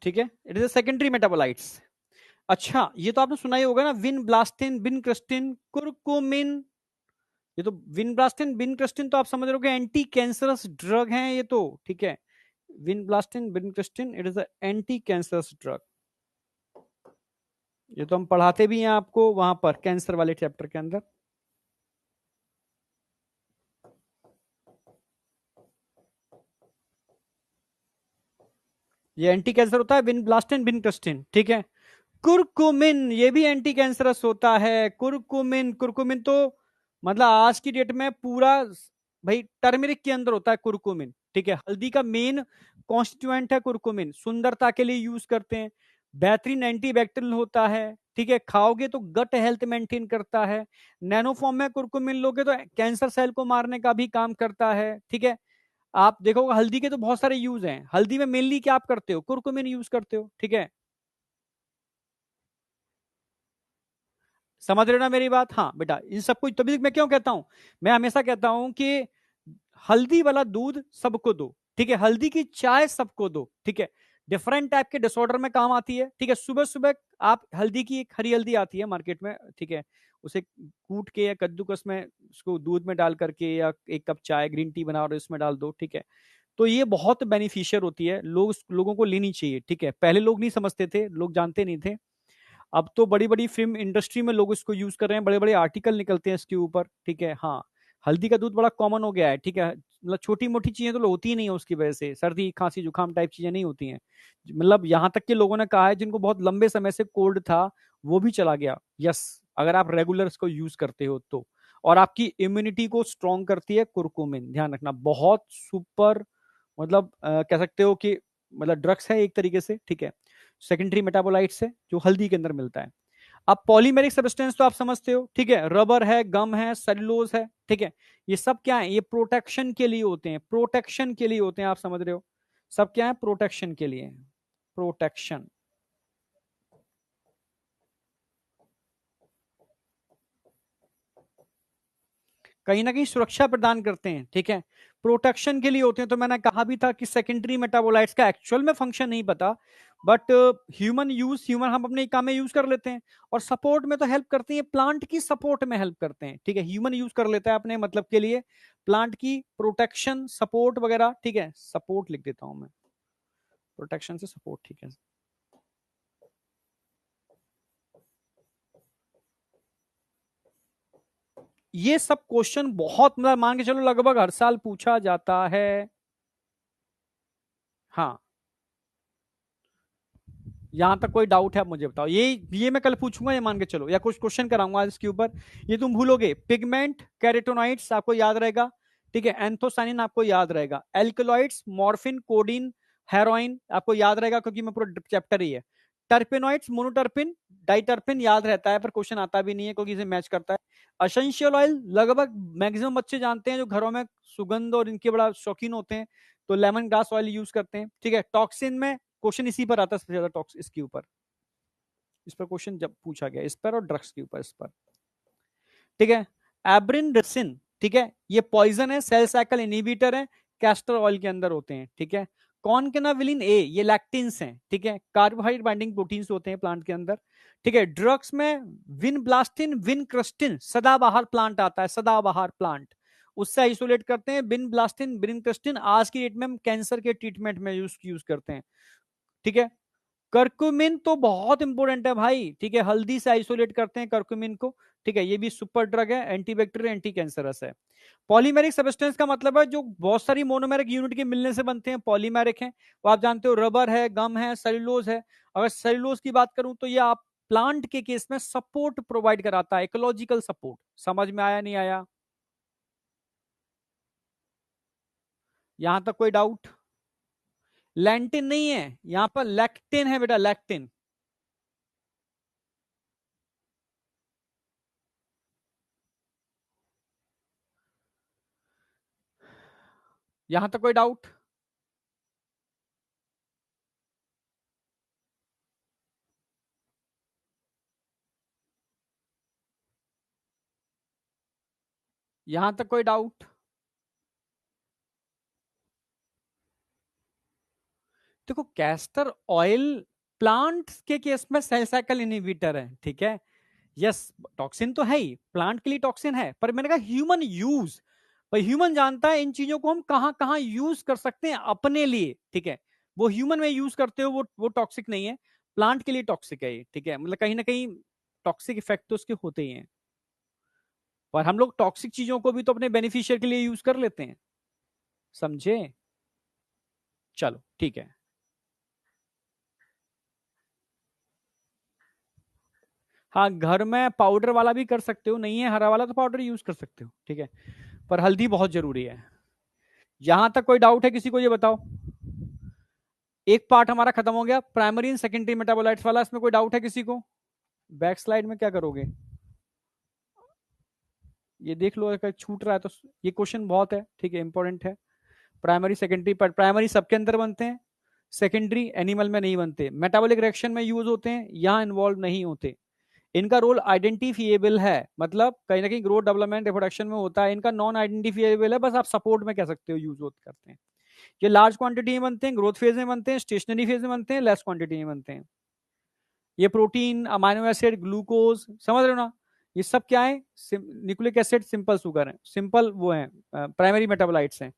ठीक है, इट इज सेकेंडरी मेटाबोलाइट्स। अच्छा, ये तो आपने सुना ही होगा ना, विनब्लास्टिन, विनक्रिस्टिन, कुर्कुमिन। ये तो विनब्लास्टिन, विनक्रिस्टिन तो आप समझ रहे हो कि एंटी कैंसरस ड्रग हैं ये तो, ठीक है। Vinblastine, vincristine, it is a anti cancerous drug. ये तो हम पढ़ाते भी हैं आपको वहां पर कैंसर वाले चैप्टर के अंदर। ये एंटी कैंसर होता है, विनब्लास्टिन, विनक्रिस्टिन, ठीक है। कुरकुमिन, ये भी एंटी कैंसरस होता है। कुरकुमिन, कुरकुमिन तो मतलब आज की डेट में पूरा, भाई टर्मरिक के अंदर होता है कुरकुमिन, ठीक है। हल्दी का मेन कॉन्स्टिट्यूएंट है कुरकुमिन, सुंदरता के लिए यूज करते हैं। बेहतरीन एंटीबैक्टीरियल होता है, ठीक है, खाओगे तो गट हेल्थ मेंटेन करता है। नैनो फॉर्म में कुरकुमिन लोगे तो कैंसर सेल को मारने का भी काम करता है, ठीक है। आप देखोगे हल्दी के तो बहुत सारे यूज हैं। हल्दी में मेनली क्या आप करते हो? कुरकुमिन यूज करते हो, ठीक है। समझ रहे हो ना मेरी बात? हाँ बेटा, इन सब कुछ तभी मैं क्यों कहता हूं, मैं हमेशा कहता हूं कि हल्दी वाला दूध सबको दो, ठीक है, हल्दी की चाय सबको दो, ठीक है। डिफरेंट टाइप के डिसऑर्डर में काम आती है, ठीक है। सुबह सुबह आप हल्दी की, एक हरी हल्दी आती है मार्केट में, ठीक है, उसे कूट के या कद्दूकस में उसको दूध में डाल करके या एक कप चाय ग्रीन टी बना और इसमें डाल दो, ठीक है। तो ये बहुत बेनिफिशियल होती है, लोगों को लेनी चाहिए, ठीक है। पहले लोग नहीं समझते थे, लोग जानते नहीं थे। अब तो बड़ी बड़ी फिल्म इंडस्ट्री में लोग इसको यूज कर रहे हैं, बड़े बड़े आर्टिकल निकलते हैं इसके ऊपर, ठीक है। हाँ, हल्दी का दूध बड़ा कॉमन हो गया है, ठीक है। मतलब छोटी मोटी चीजें तो होती ही नहीं है उसकी वजह से, सर्दी खांसी जुकाम टाइप चीजें नहीं होती हैं। मतलब यहाँ तक के लोगों ने कहा है जिनको बहुत लंबे समय से कोल्ड था, वो भी चला गया, यस, अगर आप रेगुलर इसको यूज करते हो तो। और आपकी इम्यूनिटी को स्ट्रॉन्ग करती है कुरकुमिन, ध्यान रखना, बहुत सुपर, मतलब कह सकते हो कि मतलब ड्रग्स है एक तरीके से, ठीक है। सेकेंडरी मेटाबोलाइट्स है जो हल्दी के अंदर मिलता है। अब पॉलीमेरिक सब्सटेंस तो आप समझते हो, ठीक है, रबर है, गम है, सेलुलोज है, ठीक है। ये सब क्या है? ये प्रोटेक्शन के लिए होते हैं, प्रोटेक्शन के लिए होते हैं, आप समझ रहे हो। सब क्या है? प्रोटेक्शन के लिए, प्रोटेक्शन। कहीं ना कहीं सुरक्षा प्रदान करते हैं, ठीक है, प्रोटेक्शन के लिए होते हैं। तो मैंने कहा भी था कि सेकेंडरी मेटाबोलाइट्स का एक्चुअल में फंक्शन नहीं पता, बट ह्यूमन हम अपने काम में यूज कर लेते हैं। और सपोर्ट में तो हेल्प करती है, प्लांट की सपोर्ट में हेल्प करते हैं, ठीक है। ह्यूमन यूज कर लेता है अपने मतलब के लिए, प्लांट की प्रोटेक्शन सपोर्ट वगैरह, ठीक है, सपोर्ट लिख देता हूं मैं, प्रोटेक्शन से सपोर्ट, ठीक है। ये सब क्वेश्चन बहुत, मतलब मान के चलो लगभग हर साल पूछा जाता है। हाँ, यहां तक कोई डाउट है? आप मुझे बताओ। ये मैं कल पूछूंगा, ये मान के चलो, या कुछ क्वेश्चन कराऊंगा आज इसके ऊपर। ये तुम भूलोगे। पिगमेंट, कैरोटीनॉइड्स आपको याद रहेगा, ठीक है। एंथोसाइनिन आपको याद रहेगा। एल्कलॉइड्स, मॉर्फिन, कोडीन, हेरोइन आपको याद रहेगा, क्योंकि मैं पूरा चैप्टर ही है। टर्पेनॉइड्स, मोनोटर्पिन, डाइटर्पिन याद रहता है, पर क्वेश्चन आता भी नहीं है क्योंकि इसे मैच करता है। एसेंशियल ऑयल लगभग मैक्सिमम बच्चे जानते हैं, जो घरों में सुगंध और इनके बड़ा शौकीन होते हैं, तो लेमन ग्रास ऑयल यूज करते हैं, ठीक है। टॉक्सिन में क्वेश्चन इसी पर आता है सबसे ज्यादा, टॉक्स इसके ऊपर, इस पर क्वेश्चन जब पूछा गया, इस पर और ड्रग्स के ऊपर, इस पर, ठीक है। एब्रिनडिसिन, ठीक है, ये पॉइजन है, सेल साइकिल इनहिबिटर है, कैस्टर ऑयल के अंदर होते हैं, ठीक है। कॉनकेनाविलिन ए, ये लैक्टिन्स हैं, ठीक है, कार्बोहाइड्रेट बाइंडिंग प्रोटीन्स होते हैं प्लांट के अंदर, ठीक है। ड्रग्स में विनब्लास्टिन, विनक्रस्टिन, सदाबहार प्लांट आता है, सदाबहार प्लांट, उससे आइसोलेट करते हैं। विनब्लास्टिन, विनक्रस्टिन आज की डेट में हम कैंसर के ट्रीटमेंट में यूज करते हैं, ठीक है। कर्क्यूमिन तो बहुत इंपॉर्टेंट है भाई, ठीक है, हल्दी से आइसोलेट करते हैं कर्क्यूमिन को, ठीक है। ये भी सुपर ड्रग है, एंटीबैक्टीरियल, एंटी कैंसरस है। पॉलीमेरिक सब्सटेंस का मतलब है जो बहुत सारी मोनोमेरिक यूनिट के मिलने से बनते हैं, पॉलीमेरिक हैं। वो आप जानते हो, रबर है, गम है, सेलुलोज है। अगर सेलुलोज की बात करूं तो ये आप प्लांट के केस में सपोर्ट प्रोवाइड कराता है, इकोलॉजिकल सपोर्ट। समझ में आया नहीं आया? यहां तक कोई डाउट? लैंटिन नहीं है यहां पर, लैक्टिन है बेटा, लैक्टिन। यहां तक कोई डाउट? यहां तक कोई डाउट? देखो, कैस्टर ऑयल प्लांट के केस में सेल साइकिल इनहिबिटर है, ठीक है। यस, टॉक्सिन तो है ही, प्लांट के लिए टॉक्सिन है, पर मैंने कहा ह्यूमन यूज, पर ह्यूमन जानता है इन चीजों को हम कहां कहां यूज कर सकते हैं अपने लिए, ठीक है। वो ह्यूमन में यूज करते हो, वो टॉक्सिक नहीं है, प्लांट के लिए टॉक्सिक है ये, ठीक है। मतलब कहीं ना कहीं टॉक्सिक इफेक्ट तो उसके होते ही हैं, पर हम लोग टॉक्सिक चीजों को भी तो अपने बेनिफिशियर के लिए यूज कर लेते हैं, समझे? चलो ठीक है। हाँ, घर में पाउडर वाला भी कर सकते हो, नहीं है हरा वाला तो पाउडर यूज कर सकते हो, ठीक है, पर हल्दी बहुत जरूरी है। यहां तक कोई डाउट है किसी को? ये बताओ। एक पार्ट हमारा खत्म हो गया, प्राइमरी एंड सेकेंडरी मेटाबोलाइट्स वाला, इसमें कोई डाउट है किसी को? बैक स्लाइड में क्या करोगे? ये देख लो, अगर छूट रहा है तो। ये क्वेश्चन बहुत है, ठीक है, इंपॉर्टेंट है। प्राइमरी सेकेंडरी, पर प्राइमरी सबके अंदर बनते हैं, सेकेंडरी एनिमल में नहीं बनते, मेटाबॉलिक रिएक्शन में यूज होते हैं, यहां इन्वॉल्व नहीं होते। इनका रोल आइडेंटिफिएबल है, मतलब कहीं ना कहीं ग्रोथ डेवलपमेंट रिप्रोडक्शन में होता है, इनका नॉन आइडेंटिफिएबल है, बस आप सपोर्ट में कह सकते हो यूज करते हैं। ये लार्ज क्वांटिटी में बनते हैं, ग्रोथ फेज में बनते हैं, स्टेशनरी फेज में बनते हैं, लेस क्वांटिटी में बनते हैं। ये प्रोटीन, अमाइनो एसिड, ग्लूकोज, समझ रहे हो ना? ये सब क्या है? न्यूक्लिक एसिड, सिंपल शुगर है, सिंपल वो है, प्राइमरी मेटाबोलाइट्स हैं।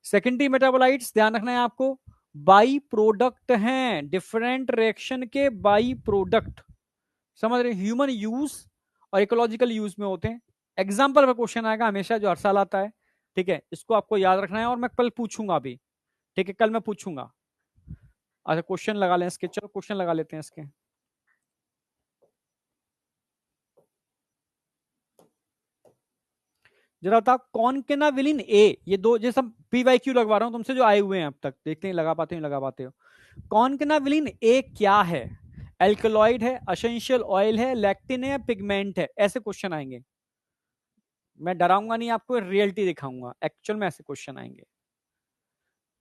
सेकेंडरी मेटाबोलाइट्स ध्यान रखना है आपको, बाई प्रोडक्ट हैं, डिफरेंट रिएक्शन के बाई प्रोडक्ट, समझ रहे? ह्यूमन यूज और इकोलॉजिकल यूज में होते हैं। एग्जाम्पल पर क्वेश्चन आएगा हमेशा, जो हर साल आता है, ठीक है, इसको आपको याद रखना है, और मैं कल पूछूंगा भी, ठीक है, कल मैं पूछूंगा। अच्छा, क्वेश्चन लगा लें इसके, चलो क्वेश्चन लगा लेते हैं इसके। जरा बताओ, कॉनकेनाविलिन ए, ये दो, ये सब पीवाईक्यू लगवा रहा हूं तुमसे जो आए हुए हैं अब तक, देखते हैं लगा पाते हो नहीं लगा पाते हो। कॉनकेनाविलिन ए क्या है? एल्कलॉइड है, एसेंशियल ऑयल है, लैक्टिन है, पिगमेंट है? ऐसे क्वेश्चन आएंगे। मैं डराऊंगा नहीं आपको, रियलिटी दिखाऊंगा, एक्चुअल में ऐसे क्वेश्चन आएंगे।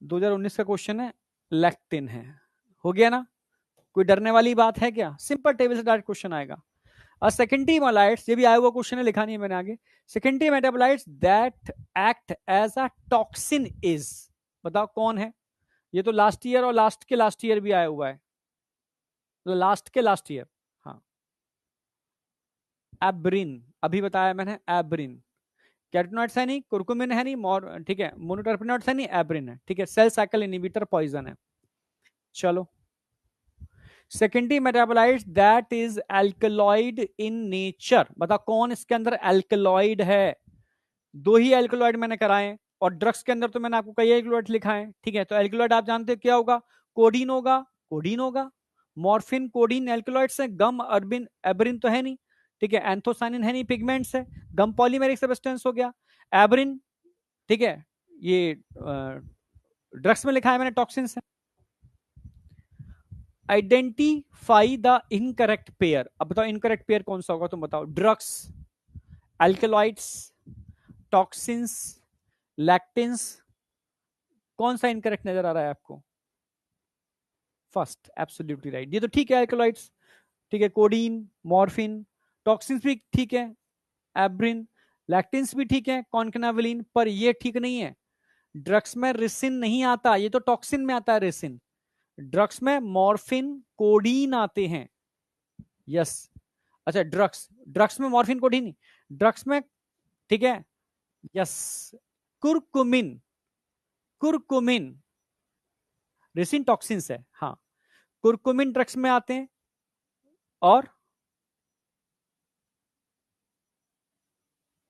2019 का क्वेश्चन है, लैक्टिन है, हो गया ना? कोई डरने वाली बात है क्या? सिंपल टेबल से डायरेक्ट क्वेश्चन आएगा। और सेकेंडरी मेटाबोलाइट्स, ये भी आया हुआ क्वेश्चन है, लिखा नहीं है मैंने आगे। Secondary metabolites that act as a toxin is, बताओ कौन है? ये तो लास्ट ईयर और लास्ट के लास्ट ईयर भी आया हुआ है, तो लास्ट के लास्ट ईयर। हाँ, एब्रिन, अभी बताया मैंने, एब्रिन। कैरोटीनॉइड्स है नहीं, कुरकुमिन है नहीं, ठीक है, मोनोटर्पिनॉइड्स है नहीं, एब्रिन है, ठीक है। सेल साइकिल इनहिबिटर पॉइजन है। चलो, secondary metabolites that is alkaloid in nature, बता कौन इसके अंदर एल्कलॉइड है? दो ही एल्कलॉइड मैंने कराए, और ड्रग्स के अंदर तो मैंने आपको कई एल्कलॉइड लिखा है, ठीक है। तो एल्कलॉइड आप जानते हो क्या होगा? कोडीन होगा, कोडीन होगा, मॉर्फिन, कोडीन एल्कलॉइड्स है, गम अर्बिन एबरिन तो है नहीं, ठीक है, एंथोसाइनिन है नहीं, पिगमेंट्स है, गम पॉलीमेरिक सब्सटेंस हो गया, एबरिन, ठीक है, ये ड्रग्स में लिखा है मैंने टॉक्सिन्स है। आइडेंटिफाई द इनकरेक्ट पेयर, अब बताओ इनकरेक्ट पेयर कौन सा होगा, तुम बताओ, ड्रग्स, एल्कलॉइड्स, टॉक्सिन्स, लैक्टिन्स, कौन सा इनकरेक्ट नजर आ रहा है आपको? फर्स्ट, एब्सोल्युटली राइट, ये तो ठीक है, एल्कलॉइड्स ठीक है, कोडीन, मॉर्फिन, टॉक्सिन्स भी ठीक है, एब्रिन, लैक्टिन्स भी ठीक है, कॉन्कनावलिन, पर ये ठीक नहीं है। ड्रग्स में रिसिन नहीं आता, ये तो टॉक्सिन में आता है रिसिन। ड्रग्स में मॉर्फिन, कोडीन आते हैं। यस, अच्छा, ड्रग्स ड्रग्स में मॉर्फिन, कोडीन, ड्रग्स में, ठीक है, yes, curcumin, curcumin ricin toxins है, हाँ, कुरकुमिन ड्रग्स में आते हैं, और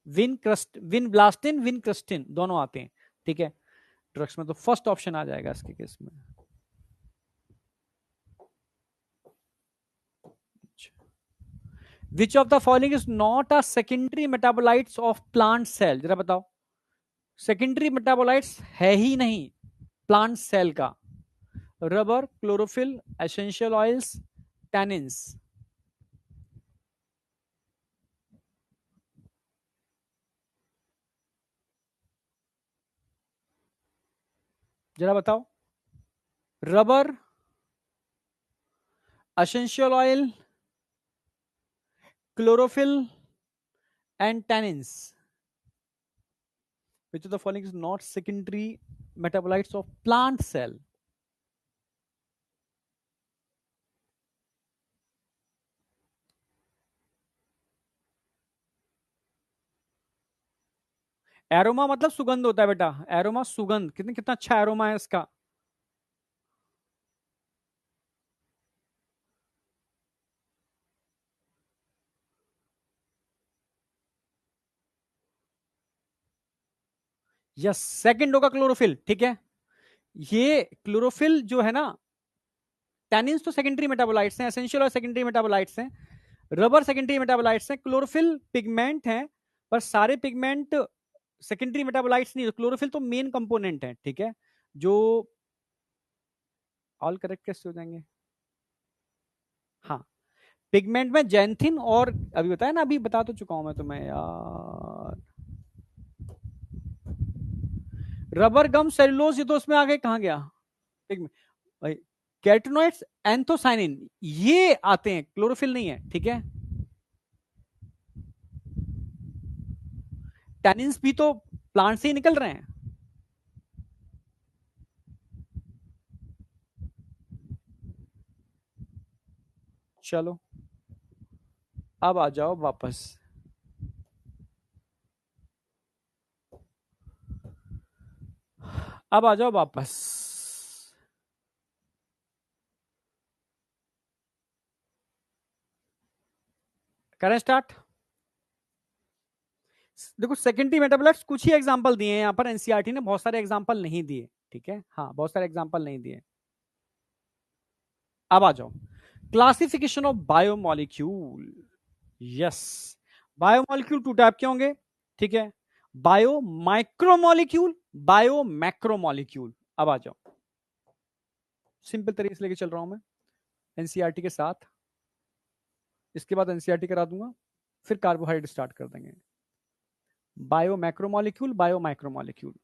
विनब्लास्टिन, विनक्रस्टिन दोनों आते हैं, ठीक है, ड्रग्स में तो फर्स्ट ऑप्शन आ जाएगा इसके केस में। Which of the following is not a secondary metabolites of plant cell, जरा बताओ, सेकेंडरी मेटाबोलाइट्स है ही नहीं प्लांट सेल का। Rubber, chlorophyll, essential oils, tannins, जरा बताओ, rubber, essential oil, chlorophyll and tannins, which of the following is not secondary metabolites of plant cell? Aroma मतलब सुगंध होता है बेटा, एरोमा सुगंध, कितने कितना अच्छा एरोमा है इसका। यस, सेकंड होगा क्लोरोफिल, ठीक है, ये क्लोरोफिल जो है ना, टैनिन्स तो सेकेंडरी मेटाबोलाइट्स हैं, एसेंशियल और सेकेंडरी मेटाबोलाइट्स हैं, रबर सेकेंडरी मेटाबोलाइट्स हैं, क्लोरोफिल पिगमेंट हैं, पर सारे पिगमेंट सेकेंडरी मेटाबोलाइट्स नहीं, क्लोरोफिल तो मेन कंपोनेंट है, ठीक है, जो ऑल करेक्ट कैसे हो जाएंगे, हाँ, पिगमेंट में जैंथिन, और अभी बताया ना, अभी बता तो चुका हूं मैं तुम्हें यार, रबर, गम, सेलुलोज, ये तो उसमें आगे कहां गया, पिगमेंट, कैरोटीनॉइड्स, एंथोसाइनिन, ये आते हैं, क्लोरोफिल नहीं है, ठीक है, टैनिन्स भी तो प्लांट से ही निकल रहे हैं। चलो अब आ जाओ वापस, अब आ जाओ वापस, करें स्टार्ट। देखो सेकेंडरी मेटाबोलाइट्स कुछ ही एग्जांपल दिए हैं यहाँ पर, एनसीईआरटी ने बहुत सारे एग्जांपल नहीं दिए, ठीक है, हाँ, बहुत सारे एग्जांपल नहीं दिए। अब आ जाओ, classification of biomolecule. Yes, biomolecule two type के होंगे, ठीक है, बायो माइक्रोमोलिक्यूल, बायो मैक्रोमोलिक्यूल। अब आ जाओ, सिंपल तरीके से लेके चल रहा हूं मैं एनसीईआरटी के साथ, इसके बाद एनसीईआरटी करा दूंगा, फिर कार्बोहाइड्रेट स्टार्ट कर देंगे। बायो मैक्रोमोलिक्यूल, बायो माइक्रोमोलिक्यूल,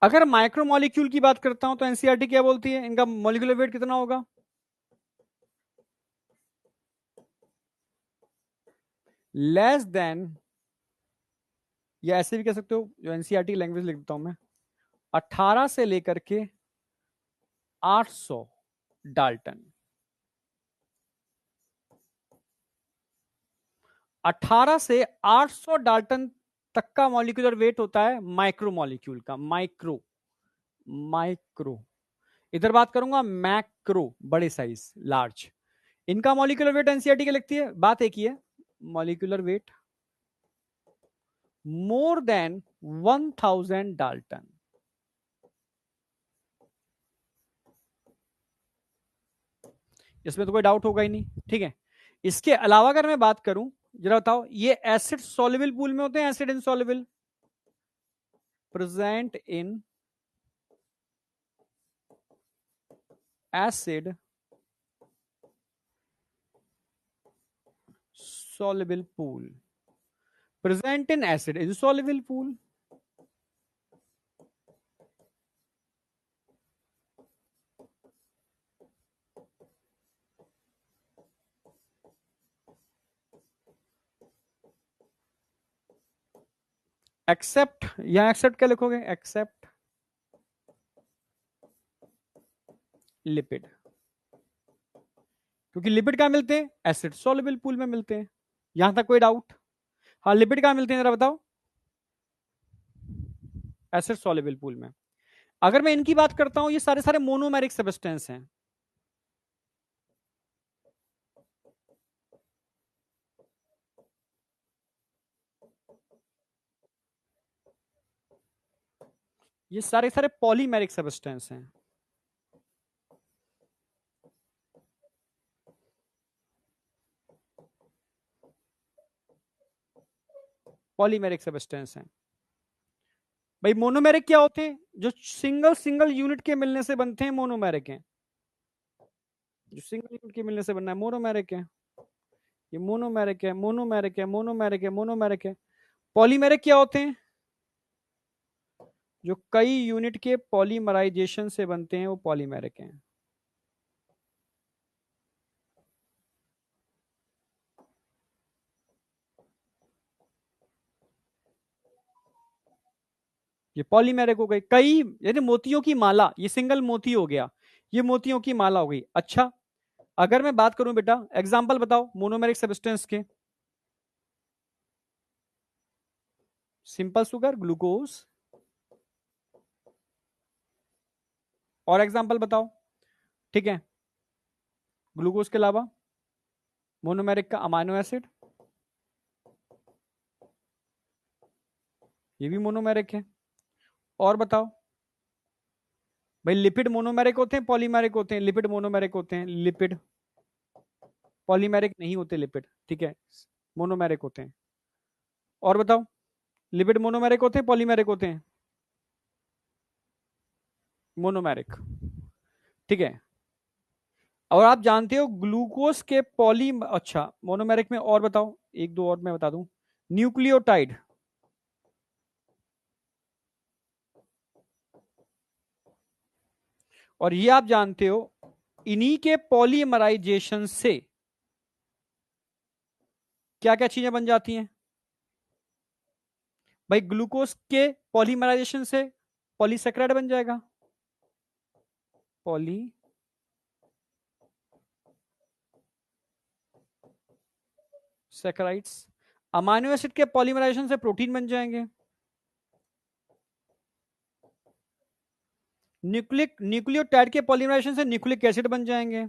अगर माइक्रोमोलिक्यूल की बात करता हूं तो एनसीईआरटी क्या बोलती है, इनका मॉलिक्यूलर वेट कितना होगा, लेस देन, या ऐसे भी कह सकते हो, जो एनसीईआरटी लैंग्वेज लिख देता हूं मैं, 18 से लेकर के 800 डाल्टन। 18 से 800 डाल्टन तक का मॉलिक्यूलर वेट होता है माइक्रो मॉलिक्यूल का। माइक्रो माइक्रो इधर बात करूंगा मैक्रो, बड़े साइज, लार्ज। इनका मॉलिक्यूलर वेट एनसीईआरटी के लिखती है, बात एक ही है, molecular weight more than 1000 Dalton. इसमें तो कोई डाउट होगा ही नहीं, ठीक है। इसके अलावा अगर मैं बात करूं, जरा बताओ, ये एसिड सॉल्युबल पूल में होते हैं, acid insoluble? Present in acid soluble pool, present in acid insoluble pool। Except, यहां एक्सेप्ट क्या लिखोगे? एक्सेप्ट लिपिड, क्योंकि लिपिड कहां मिलते हैं? एसिड सॉल्युबल पूल में मिलते हैं। यहां तक कोई डाउट? हाँ, लिपिड कहां मिलते हैं जरा बताओ? एसिड सॉल्युबल पूल में। अगर मैं इनकी बात करता हूं, ये सारे सारे मोनोमेरिक सब्सटेंस हैं। ये सारे सारे पॉलीमेरिक सब्सटेंस हैं। पॉलीमेरिक सब्सटेंस हैं। भाई मोनोमेरिक क्या होते हैं? जो सिंगल सिंगल यूनिट के मिलने से बनते हैं, मोनोमेरिक हैं। जो सिंगल यूनिट के मिलने से बनना है, मोनोमेरिक है। ये मोनोमेरिक है, मोनोमेरिक है, मोनोमेरिक है, मोनोमेरिक है। पॉलीमेरिक क्या होते हैं? जो कई यूनिट के पॉलीमराइजेशन से बनते हैं, वो पॉलीमेरिक हैं। ये पॉलीमेरिक हो गई। कई यानी मोतियों की माला, ये सिंगल मोती हो गया, ये मोतियों की माला हो गई। अच्छा, अगर मैं बात करूं बेटा, एग्जांपल बताओ मोनोमेरिक सब्सटेंस के। Simple sugar, glucose. और एग्जांपल बताओ, ठीक है। ग्लूकोज के अलावा मोनोमेरिक का अमाइनो एसिड, ये भी मोनोमेरिक है। और बताओ भाई, लिपिड मोनोमेरिक होते हैं, पॉलीमेरिक होते हैं? लिपिड मोनोमेरिक होते हैं, लिपिड पॉलीमेरिक नहीं होते। लिपिड, ठीक है, मोनोमेरिक होते हैं। और बताओ, लिपिड मोनोमेरिक होते हैं, पॉलीमेरिक होते हैं? मोनोमेरिक, ठीक है। और आप जानते हो ग्लूकोज के पॉली, अच्छा मोनोमेरिक में, और बताओ एक दो और मैं बता दूं, न्यूक्लियोटाइड। और ये आप जानते हो, इन्हीं के पॉलीमराइजेशन से क्या क्या चीजें बन जाती हैं? भाई ग्लूकोज के पॉलीमराइजेशन से पॉलीसेक्राइड बन जाएगा, पॉली सैकराइड्स। अमाइनो एसिड के पॉलीमराइजेशन से प्रोटीन बन जाएंगे। न्यूक्लियोटाइड के पॉलीमराइजेशन से न्यूक्लिक एसिड बन जाएंगे।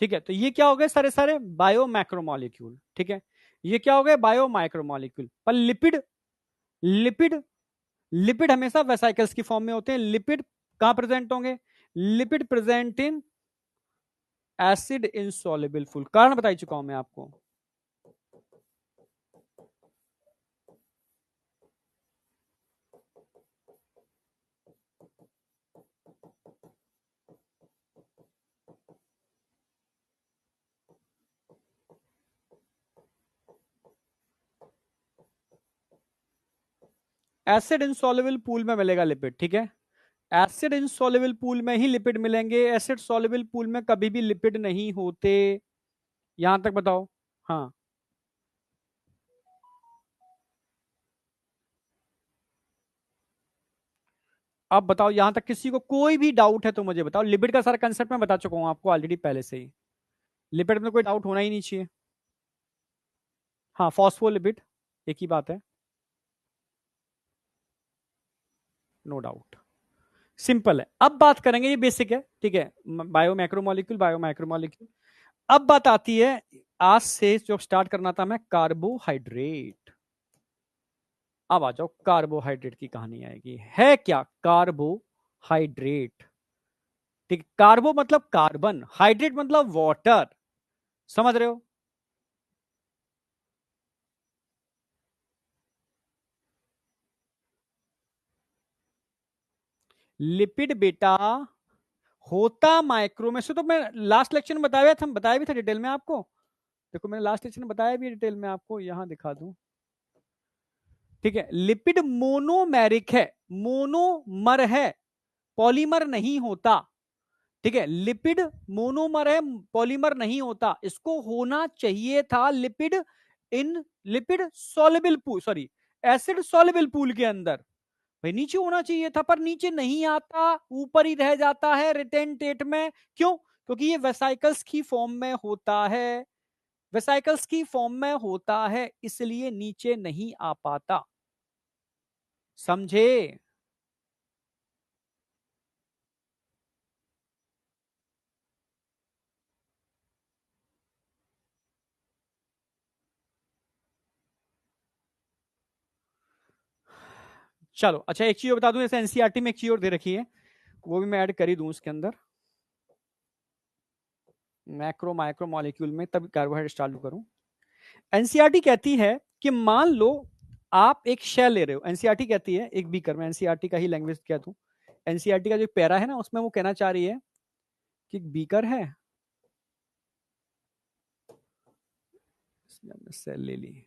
ठीक है, तो ये क्या हो गए? सारे सारे बायो मैक्रोमोलिक्यूल, ठीक है। ये क्या हो गए? Bio micromolecule. पर लिपिड, लिपिड लिपिड हमेशा वेसाइकल्स की फॉर्म में होते हैं। लिपिड कहां प्रेजेंट होंगे? Lipid present in acid insoluble pool. कारण बता चुका हूं मैं आपको। एसिड इनसॉल्युबल पूल में मिलेगा लिपिड, ठीक है। एसिड इनसॉल्युबल पूल में ही लिपिड मिलेंगे, एसिड सॉल्युबल पूल में कभी भी लिपिड नहीं होते। यहां तक बताओ। हाँ, अब बताओ, यहां तक किसी को कोई भी डाउट है तो मुझे बताओ। लिपिड का सारा कंसेप्ट मैं बता चुका हूं आपको ऑलरेडी पहले से ही। लिपिड में कोई डाउट होना ही नहीं चाहिए। हाँ, फॉस्फोलिपिड एक ही बात है, नो डाउट। सिंपल है। अब बात करेंगे, ये बेसिक है, ठीक है, बायो मैक्रोमोलिक्यूल, बायो माइक्रोमोलिक्यूल। अब बात आती है, आज से जो स्टार्ट करना था मैं, कार्बोहाइड्रेट। अब आ जाओ, कार्बोहाइड्रेट की कहानी आएगी। है क्या कार्बोहाइड्रेट? ठीक, कार्बो मतलब कार्बन, हाइड्रेट मतलब वाटर। समझ रहे हो? लिपिड बेटा होता माइक्रो में से, तो मैं लास्ट लेक्चर में बताया भी था डिटेल में आपको। देखो मैंने लास्ट लेक्चर में बताया भी डिटेल में आपको, यहां दिखा दूं। ठीक है, लिपिड मोनोमेरिक है, मोनोमर है, पॉलीमर नहीं होता। ठीक है, लिपिड मोनोमर है, पॉलीमर नहीं होता। इसको होना चाहिए था lipid in lipid soluble pool, sorry, acid soluble pool के अंदर। भाई नीचे होना चाहिए था, पर नीचे नहीं आता, ऊपर ही रह जाता है रिटेन टेट में। क्यों? क्योंकि ये वेसाइकल्स की फॉर्म में होता है, वेसाइकल्स की फॉर्म में होता है, इसलिए नीचे नहीं आ पाता। समझे? चलो अच्छा, एक चीज बता दूं, जैसे एनसीईआरटी में एक चीज और दे रखी है, वो भी मैं ऐड कर ही दूं उसके अंदर, मैक्रो माइक्रो मॉलिक्यूल में, तब कार्बोहाइड्रेट चालू करूं। एनसीईआरटी कहती है कि मान लो आप एक शेल ले रहे हो, एनसीईआरटी कहती है, एक बीकर में, एनसीईआरटी का ही लैंग्वेज क्या दूं, एनसीईआरटी का जो पैरा है ना, उसमें वो कहना चाह रही है कि एक बीकर है, इसमें हमने सेल ले ली।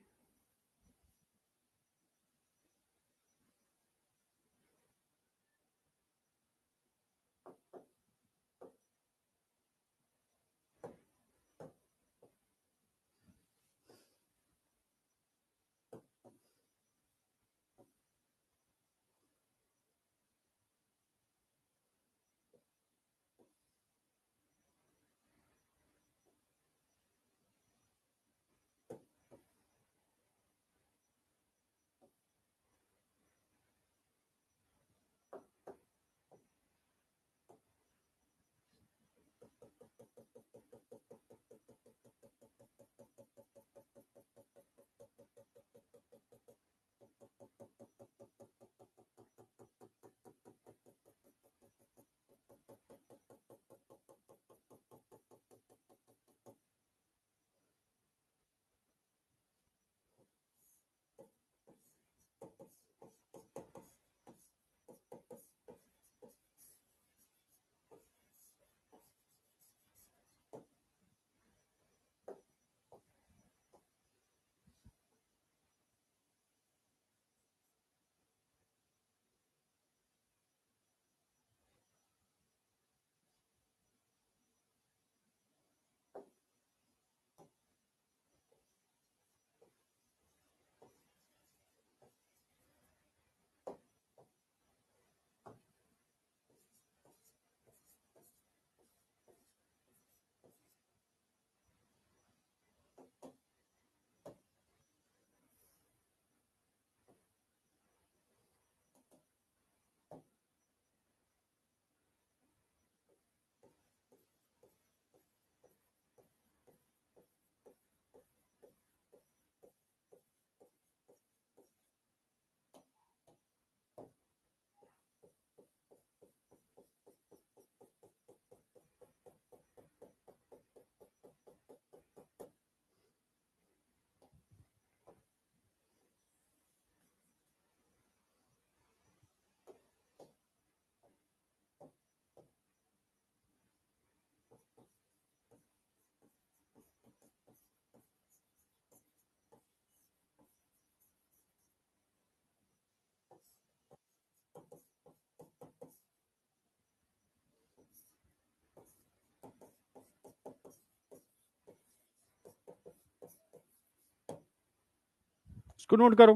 इसको नोट करो,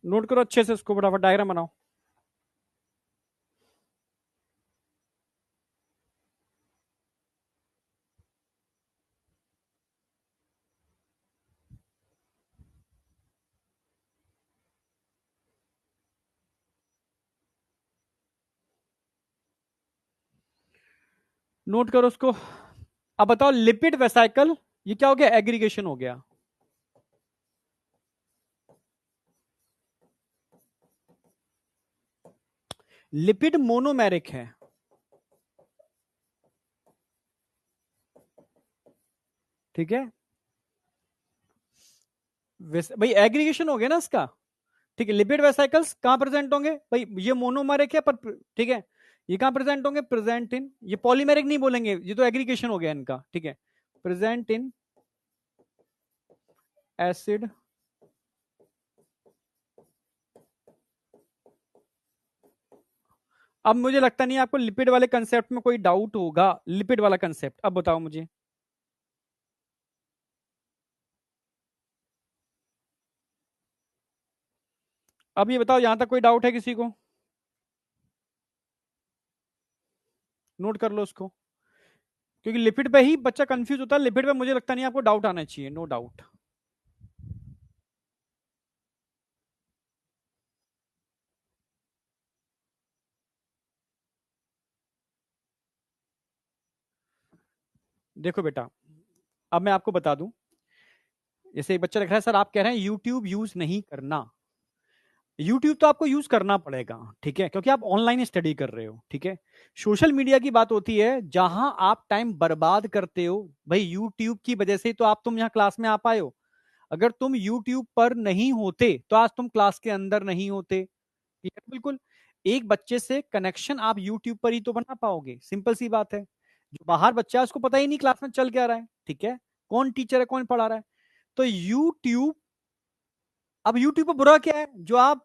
नोट करो अच्छे से, इसको फटाफट डायग्राम बनाओ। नोट करो उसको। अब बताओ लिपिड वेसाइकल, ये क्या हो गया? एग्रीगेशन हो गया। लिपिड मोनोमेरिक है, ठीक है भाई, एग्रीगेशन हो गया ना इसका। ठीक है, लिपिड वेसाइकल्स कहां प्रेजेंट होंगे भाई? ये मोनोमेरिक है पर, ठीक है, ये कहां प्रेजेंट होंगे? प्रेजेंट इन, ये पॉलीमेरिक नहीं बोलेंगे, ये तो एग्रीगेशन हो गया इनका, ठीक है। प्रेजेंट इन एसिड अब मुझे लगता नहीं आपको लिपिड वाले कंसेप्ट में कोई डाउट होगा। लिपिड वाला कंसेप्ट अब बताओ मुझे। अब ये बताओ, यहां तक कोई डाउट है किसी को? नोट कर लो उसको, क्योंकि लिपिड पे ही बच्चा कंफ्यूज होता है। लिपिड पे मुझे लगता नहीं आपको डाउट आना चाहिए, नो डाउट। देखो बेटा, अब मैं आपको बता दूं, जैसे एक बच्चा लिख रहा है सर आप कह रहे हैं यूट्यूब यूज नहीं करना। यूट्यूब तो आपको यूज करना पड़ेगा, ठीक है, क्योंकि आप ऑनलाइन स्टडी कर रहे हो, ठीक है। सोशल मीडिया की बात होती है जहां आप टाइम बर्बाद करते हो। भाई यूट्यूब की वजह से तो आप तुम यहाँ क्लास में आ पाए हो। अगर तुम यूट्यूब पर नहीं होते तो आज तुम क्लास के अंदर नहीं होते, ठीक है, बिल्कुल। एक बच्चे से कनेक्शन आप यूट्यूब पर ही तो बना पाओगे, सिंपल सी बात है। जो बाहर बच्चा है उसको पता ही नहीं क्लास में चल क्या रहा है, ठीक है, कौन टीचर है कौन पढ़ा रहा है। तो यूट्यूब, अब यूट्यूब पर बुरा क्या है? जो आप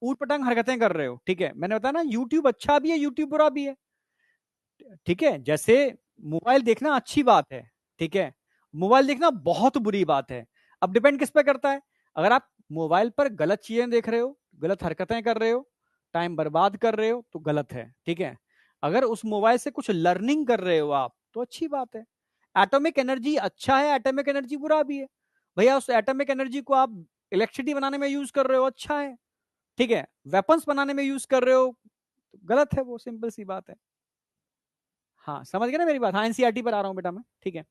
ऊट पटांग हरकतें कर रहे हो, ठीक है, मैंने बताया ना यूट्यूब अच्छा भी है यूट्यूब बुरा भी है, ठीक है। जैसे मोबाइल देखना अच्छी बात है, ठीक है, मोबाइल देखना बहुत बुरी बात है। अब डिपेंड किस पे करता है। अगर आप मोबाइल पर गलत चीजें देख रहे हो, गलत हरकतें कर रहे हो, टाइम बर्बाद कर रहे हो तो गलत है, ठीक है। अगर उस मोबाइल से कुछ लर्निंग कर रहे हो आप तो अच्छी बात है। एटॉमिक एनर्जी अच्छा है, एटॉमिक एनर्जी बुरा भी है। भैया उस एटॉमिक एनर्जी को आप इलेक्ट्रिसिटी बनाने में यूज कर रहे हो, अच्छा है, ठीक है। वेपन्स बनाने में यूज कर रहे हो तो गलत है, वो सिंपल सी बात है। हाँ समझ गए ना मेरी बात? हाँ एनसीईआरटी पर आ रहा हूँ बेटा मैं, ठीक है,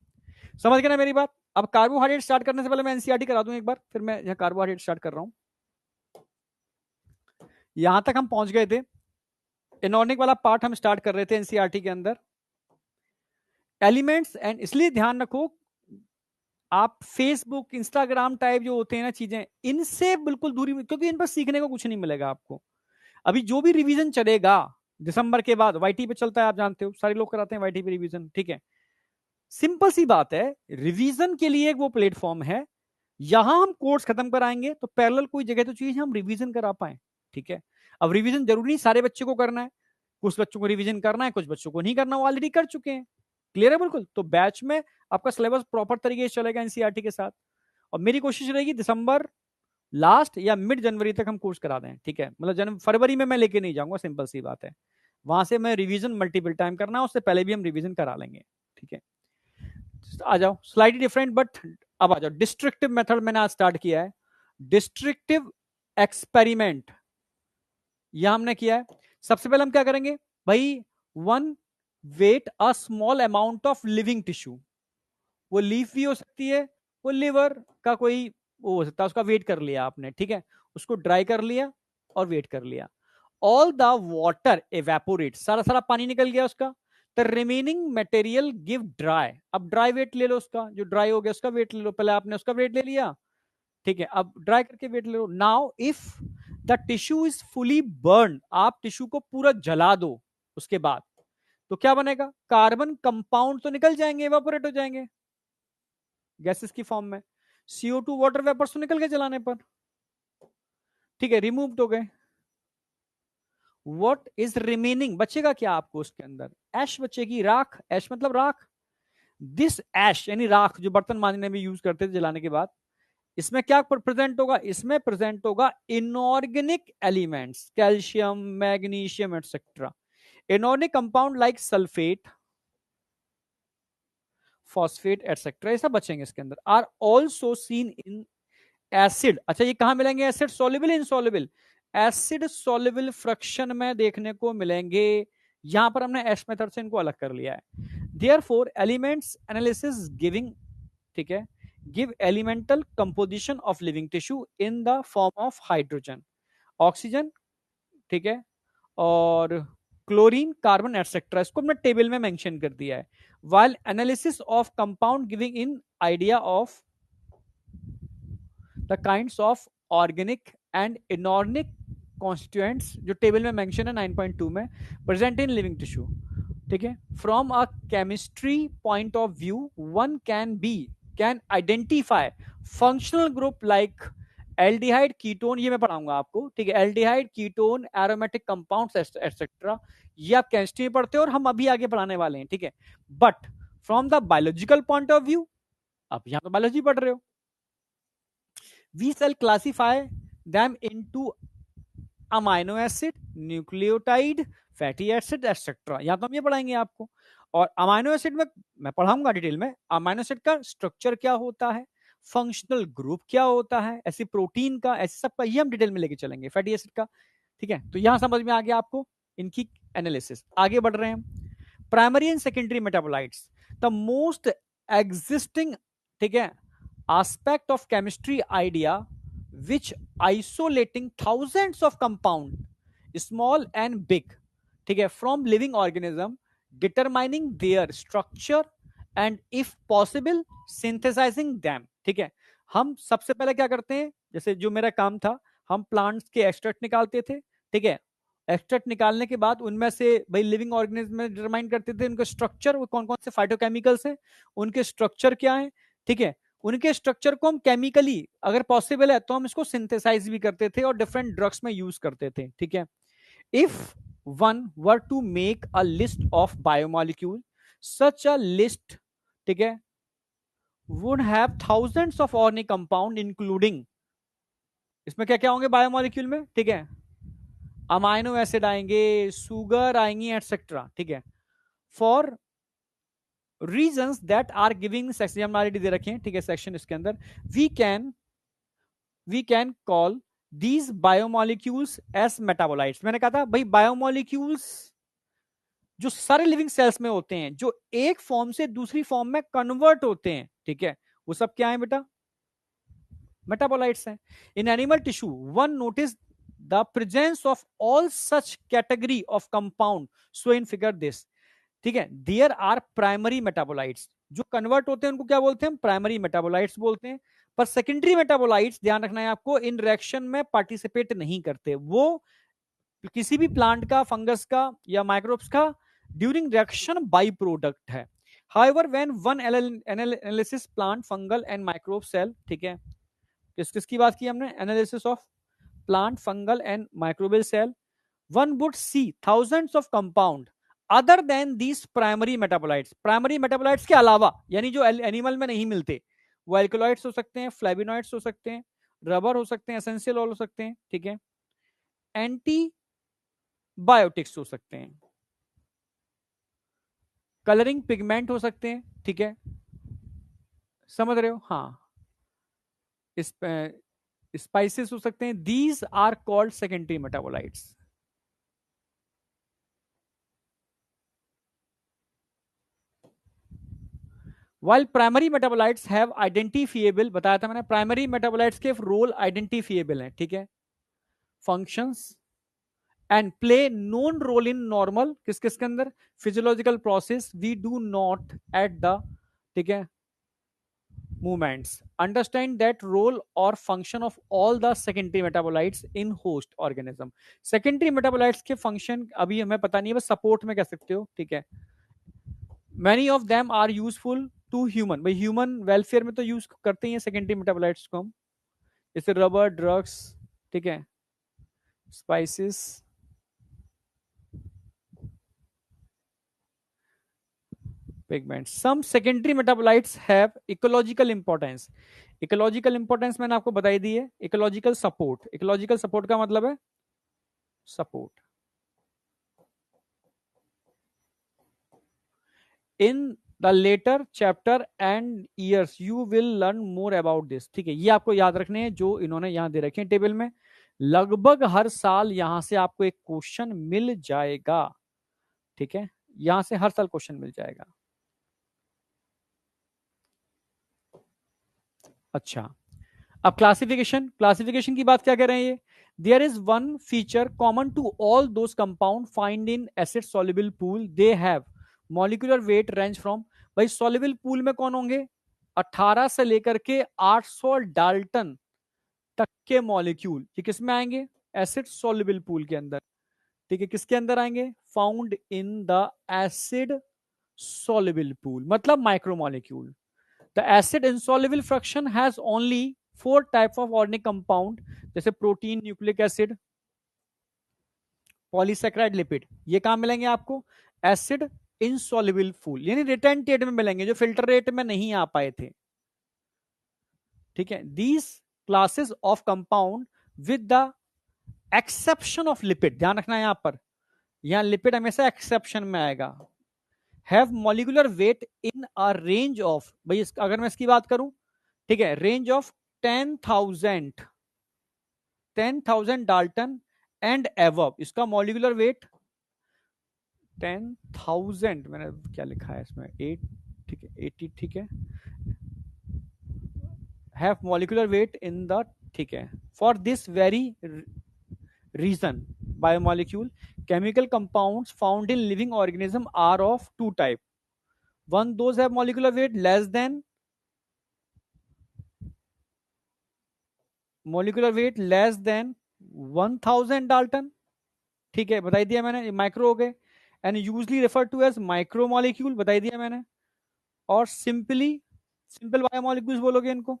समझ गए ना मेरी बात? अब कार्बोहाइड्रेट स्टार्ट करने से पहले मैं एनसीईआरटी करा दूं एक बार, फिर मैं यहाँ कार्बोहाइड्रेट स्टार्ट कर रहा हूँ। यहां तक हम पहुंच गए थे, इनऑर्गेनिक वाला पार्ट हम स्टार्ट कर रहे थे एनसीईआरटी के अंदर। एलिमेंट्स एंड, इसलिए ध्यान रखो आप फेसबुक इंस्टाग्राम टाइप जो होते हैं ना चीजें, इनसे बिल्कुल दूरी क्योंकि इन पर सीखने को कुछ नहीं मिलेगा आपको। अभी जो भी रिवीजन चलेगा दिसंबर के बाद वाईटी पे चलता है, आप जानते हो सारे लोग कराते हैं वाईटी पे रिवीजन, ठीक है। सिंपल सी बात है, रिवीजन के लिए एक वो प्लेटफॉर्म है, यहां हम कोर्स खत्म कराएंगे तो पैरेलल कोई जगह तो चीज हम रिवीजन करा पाए, ठीक है। अब रिवीजन जरूरी नहीं सारे बच्चे को करना है, कुछ बच्चों को रिवीजन करना है, कुछ बच्चों को नहीं करना, वो ऑलरेडी कर चुके हैं। क्लियर है बिल्कुल? तो बैच में आपका सिलेबस प्रॉपर तरीके से चलेगा एनसीईआरटी के साथ, और मेरी कोशिश रहेगी दिसंबर लास्ट या मिड जनवरी तक हम कोर्स करा दें, ठीक है। मतलब जनवरी फरवरी में मैं लेके नहीं जाऊंगा, सिंपल सी बात है। वहां से मैं रिवीजन मल्टीपल टाइम करना है, उससे पहले भी हम रिवीजन करा लेंगे, ठीक है। आ जाओ, स्लाइडली डिफरेंट बट अब आ जाओ, डिस्ट्रक्टिव मेथड मैंने आज स्टार्ट किया है। डिस्ट्रक्टिव एक्सपेरिमेंट यह हमने किया है। सबसे पहले हम क्या करेंगे भाई? One, wait a small amount of living tissue, वो लीफ भी हो सकती है, वो लिवर का कोई वो हो सकता है, उसका वेट कर लिया आपने, ठीक है, उसको ड्राई कर लिया और वेट कर लिया। ऑल द वाटर एवेपोरेट, सारा सारा पानी निकल गया उसका। The remaining material give dry, अब ड्राई वेट ले लो उसका, जो ड्राई हो गया उसका वेट ले लो, पहले आपने उसका वेट ले लिया, ठीक है, अब ड्राई करके वेट ले लो। Now if the tissue is fully burn, आप टिश्यू को पूरा जला दो, उसके बाद तो क्या बनेगा? कार्बन कंपाउंड तो निकल जाएंगे, एवापोरेट हो जाएंगे गैसेस की फॉर्म में। CO2 वाटर वेपर्स तो निकल गए जलाने पर, ठीक है, रिमूव हो गए। व्हाट इज रिमेनिंग, बचेगा क्या आपको उसके अंदर? ऐश बचेगी, राख, ऐश मतलब राख। दिस ऐश यानी राख जो बर्तन मांजने में यूज करते थे जलाने के बाद, इसमें क्या प्रेजेंट होगा? इसमें प्रेजेंट होगा inorganic elements, calcium, magnesium etcetera. Inorganic compound like sulphate, phosphate etcetera, ये सब बचेंगे इसके अंदर। Are also seen in acid. अच्छा ये कहां मिलेंगे acid? Soluble, insoluble? Acid soluble fraction में देखने को मिलेंगे। यहां पर हमने एश मेथड से इनको अलग कर लिया है। देयरफॉर एलिमेंट्स एनालिसिस गिविंग, ठीक है, give elemental composition of living tissue in the form of hydrogen, oxygen, ठीक है, और क्लोरीन, कार्बन एटसेट्रा, इसको हमने टेबल में मेंशन कर दिया है. while analysis of compound giving in idea of the kinds of organic and inorganic constituents जो टेबल में मेंशन है 9.2 में, प्रेजेंट इन लिविंग टिश्यू, ठीक है. From a chemistry point of view one can identify functional group like aldehyde, ketone, ये मैं पढ़ाऊंगा आपको, ठीक है, aldehyde, ketone, aromatic compounds etcetera, ये आप केमिस्ट्री में पढ़ते हो और हम अभी आगे पढ़ाने वाले हैं, ठीक है. But from the biological point of view, आप यहां तो बायोलॉजी पढ़ रहे हो, we shall classify them into amino acid, nucleotide, fatty acid etcetera, यहां तो हम ये पढ़ाएंगे आपको. और अमाइनो एसिड में मैं पढ़ाऊंगा डिटेल में, अमाइनो एसिड का स्ट्रक्चर क्या होता है, फंक्शनल ग्रुप क्या होता है, ऐसी प्रोटीन का, ऐसे सब का ये हम डिटेल में लेके चलेंगे, फैटी एसिड का, ठीक है. तो यहां समझ में आ गया आपको इनकी एनालिसिस. आगे बढ़ रहे हैं हम. Primary and secondary metabolites, the most existing, ठीक है, aspect of chemistry idea which isolating thousands of compound small and big, ठीक है, from living organism, determining their structure and if possible synthesizing them, ठीक है. हम सबसे पहले क्या करते हैं, जैसे जो मेरा काम था, हम प्लांट्स के एक्सट्रैक्ट निकालते थे, ठीक है. एक्सट्रैक्ट निकालने के बाद उनमें से भाई लिविंग ऑर्गेनिज्म में डिटरमाइन करते थे उनके स्ट्रक्चर, वो कौन कौन से फाइटोकेमिकल्स हैं, उनके स्ट्रक्चर क्या है, ठीक है. उनके स्ट्रक्चर को हम केमिकली अगर पॉसिबल है तो हम इसको सिंथेसाइज भी करते थे और डिफरेंट ड्रग्स में यूज करते थे, ठीक है. If one were to make a list of biomolecule, such a list, ठीक है, would have thousands of organic compound including, इसमें क्या क्या होंगे बायोमोलिक्यूल में, ठीक है, अमाइनो एसिड आएंगे, सुगर आएंगी एटसेट्रा, ठीक है. For reasons that are giving section हम ऑलरेडी दे रखे हैं, ठीक है, सेक्शन इसके अंदर, we can call these biomolecules as metabolites. मैंने कहा था भाई बायोमोलिक्यूल्स जो सारे लिविंग सेल्स में होते हैं, जो एक फॉर्म से दूसरी फॉर्म में कन्वर्ट होते हैं, ठीक है, वो सब क्या है बेटा, मेटाबोलाइट्स हैं. In animal tissue one notice the presence of all such category of compound so in figure this, ठीक है. देयर आर प्राइमरी मेटाबोलाइट्स, जो कन्वर्ट होते हैं उनको क्या बोलते हैं, प्राइमरी मेटाबोलाइट्स बोलते हैं. पर सेकेंडरी मेटाबोलाइट्स ध्यान रखना है आपको, इन रिएक्शन में पार्टिसिपेट नहीं करते, वो किसी भी प्लांट का, फंगस का या माइक्रोब्स का ड्यूरिंग रिएक्शन बाई प्रोडक्ट है. However when one analysis plant, fungal and microbe cell, ठीक है, किसकी बात की हमने, analysis of plant, fungal and microbial cell, one would see thousands of compound other than these primary metabolites, primary metabolites के अलावा, यानी जो एनिमल में नहीं मिलते, वो एल्कलॉइड्स हो सकते हैं, फ्लेविनॉइड्स हो सकते हैं, रबर हो सकते हैं, एसेंशियल ऑयल हो सकते हैं, ठीक है, एंटीबायोटिक्स हो सकते हैं, कलरिंग पिगमेंट हो सकते हैं, ठीक है, समझ रहे हो, हाँ, स्पाइसेस हो सकते हैं. These are called secondary metabolites. While primary metabolites have identifiable, बताया था मैंने, प्राइमरी मेटाबोलाइट्स के रोल आइडेंटिफिएबल हैं, ठीक है, functions and play known role in normal किस किस के अंदर physiological process, we do not at the, ठीक है, मूवमेंट्स अंडरस्टैंड दैट रोल और function of all the secondary metabolites in host organism. Secondary metabolites के फंक्शन अभी हमें पता नहीं है, बस सपोर्ट में कह सकते हो, ठीक है. Many of them are useful to human, भाई ह्यूमन वेलफेयर में तो यूज करते हैं सेकेंडरी मेटाबोलाइट्स को हम, जैसे रबर, ड्रग्स, ठीक है, spices, pigments. Some secondary metabolites have ecological importance. Ecological importance मैंने आपको बताई दी है. इकोलॉजिकल सपोर्ट, इकोलॉजिकल सपोर्ट का मतलब है support. In the later chapter and years you will learn more about this, ठीक है. ये आपको याद रखने हैं जो इन्होंने यहां दे रखे हैं टेबल में. लगभग हर साल यहां से आपको एक क्वेश्चन मिल जाएगा, ठीक है, यहां से हर साल क्वेश्चन मिल जाएगा. अच्छा, अब क्लासिफिकेशन की बात क्या कर रहे हैं ये, there is one feature common to all those compound find in acid soluble pool, they have molecular weight range from, भाई सॉल्युबल पूल में कौन होंगे, 18 से लेकर के 800 डाल्टन तक के मॉलिक्यूल, ये किस में आएंगे, एसिड सॉल्युबल पूल के अंदर, ठीक है, किसके अंदर आएंगे, found in the acid soluble pool, मतलब micromolecule. The acid insoluble fraction has only 4 type of organic compound, जैसे protein, nucleic acid, polysaccharide, lipid, ये कहां मिलेंगे आपको, एसिड insoluble पूल, यानी रिटेंटेड में मिलेंगे, जो फिल्टर रेट में नहीं आ पाए थे, ठीक है। These classes of compound with the exception of lipid, ध्यान रखना है यहां पर, यहां लिपिड हमेशा एक्सेप्शन में आएगा, have molecular weight in a range of, भाई अगर मैं इसकी बात करूं, ठीक है, रेंज ऑफ 10,000 डाल्टन एंड एवब, इसका मॉलिक्यूलर वेट 10,000, मैंने क्या लिखा है इसमें 8, ठीक है 80, ठीक है, have molecular weight in the, ठीक है, for this very reason biomolecule chemical compounds found in living organism are of two type, one those have molecular weight less than 1000 dalton, ठीक है, बताई दिया मैंने, माइक्रो हो गए, and usually refer to as micro molecule, बताई दिया मैंने, और सिंपल बायोमोलिक्यूल्स बोलोगे इनको,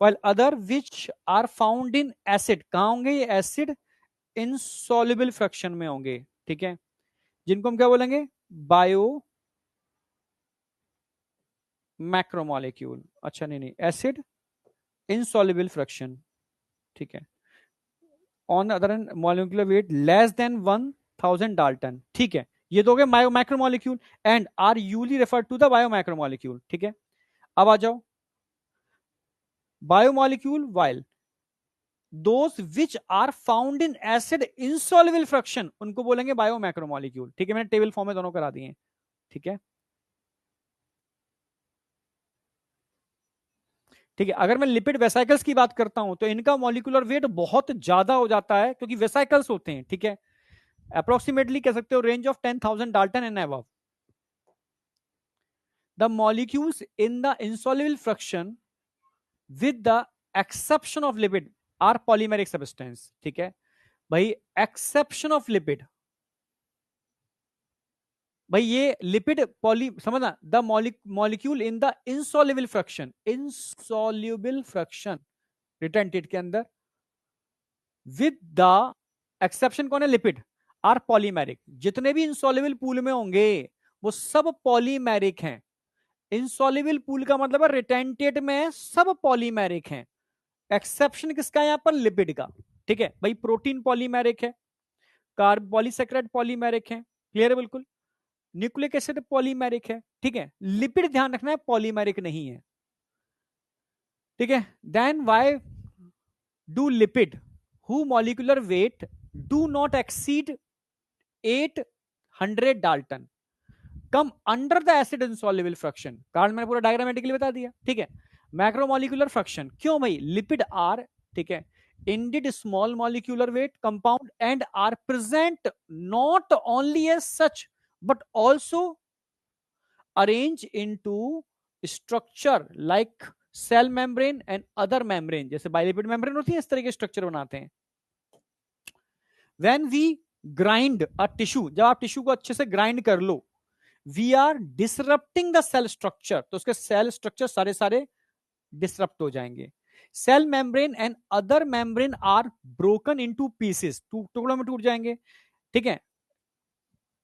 while other which are found in acid, कहां होंगे ये, एसिड insoluble फ्रैक्शन में होंगे, ठीक है, जिनको हम क्या बोलेंगे, बायो मैक्रोमोलिक्यूल, अच्छा नहीं, एसिड insoluble फ्रैक्शन, ठीक है, on the other hand molecular weight less than 1000 dalton, ठीक है, ये तो हो गए micromolecule and are usually refer to the biomacromolecule, ठीक है। अब आ जाओ biomolecule, while those which are found in acid insoluble fraction, उनको बोलेंगे बायोमैक्रोमोलिक्यूल, ठीक है, मैंने टेबल फॉर्म में दोनों करा दिए, ठीक है, ठीक है। अगर मैं लिपिड वेसाइकल्स की बात करता हूं तो इनका मॉलिक्यूलर वेट बहुत ज्यादा हो जाता है, क्योंकि वेसाइकल्स होते हैं, ठीक है, अप्रोक्सीमेटली कह सकते हो range of 10,000 dalton and above. The molecules in the insoluble fraction with the exception of lipid are polymeric substance, ठीक है, भाई एक्सेप्शन ऑफ लिपिड, भाई ये लिपिड पॉली, समझना, the molecule in the insoluble fraction retained के अंदर with the exception कौन है, लिपिड, आर पॉलीमेरिक, जितने भी इंसॉल्युबल पूल में होंगे वो सब पॉलीमेरिक हैं, इंसॉल्युबल पूल का मतलब है रिटेंटेड में सब पॉलीमेरिक हैं, एक्सेप्शन किसका है यहां पर, लिपिड का, ठीक है, भाई प्रोटीन पॉलीमेरिक है, कार्ब पॉलीसेक्राइड पॉलीमेरिक है, क्लियर है बिल्कुल, न्यूक्लिक एसिड पॉलीमेरिक है, ठीक है, लिपिड ध्यान रखना है पॉलीमेरिक नहीं है, ठीक है। Then why do lipid who molecular weight do not exceed 800 dalton come under the acid insoluble fraction, कारण मैंने पूरा डायग्रामेटिकली बता दिया, ठीक है, मैक्रोमोलिकुलर फ्रैक्शन, क्यों भाई, लिपिड आर, ठीक है, indeed small molecular weight compound and are present not only as such but also arranged into structure like cell membrane and other membrane, जैसे बाइलिपिड मेम्ब्रेन होती है इस तरह के स्ट्रक्चर बनाते हैं। when we grind a tissue, जब आप टिश्यू को अच्छे से ग्राइंड कर लो, we are disrupting the cell structure, तो उसके सेल स्ट्रक्चर सारे सारे डिसरप्ट हो जाएंगे, cell membrane and other membrane are broken into pieces, टुकड़ों में टूट जाएंगे, ठीक है,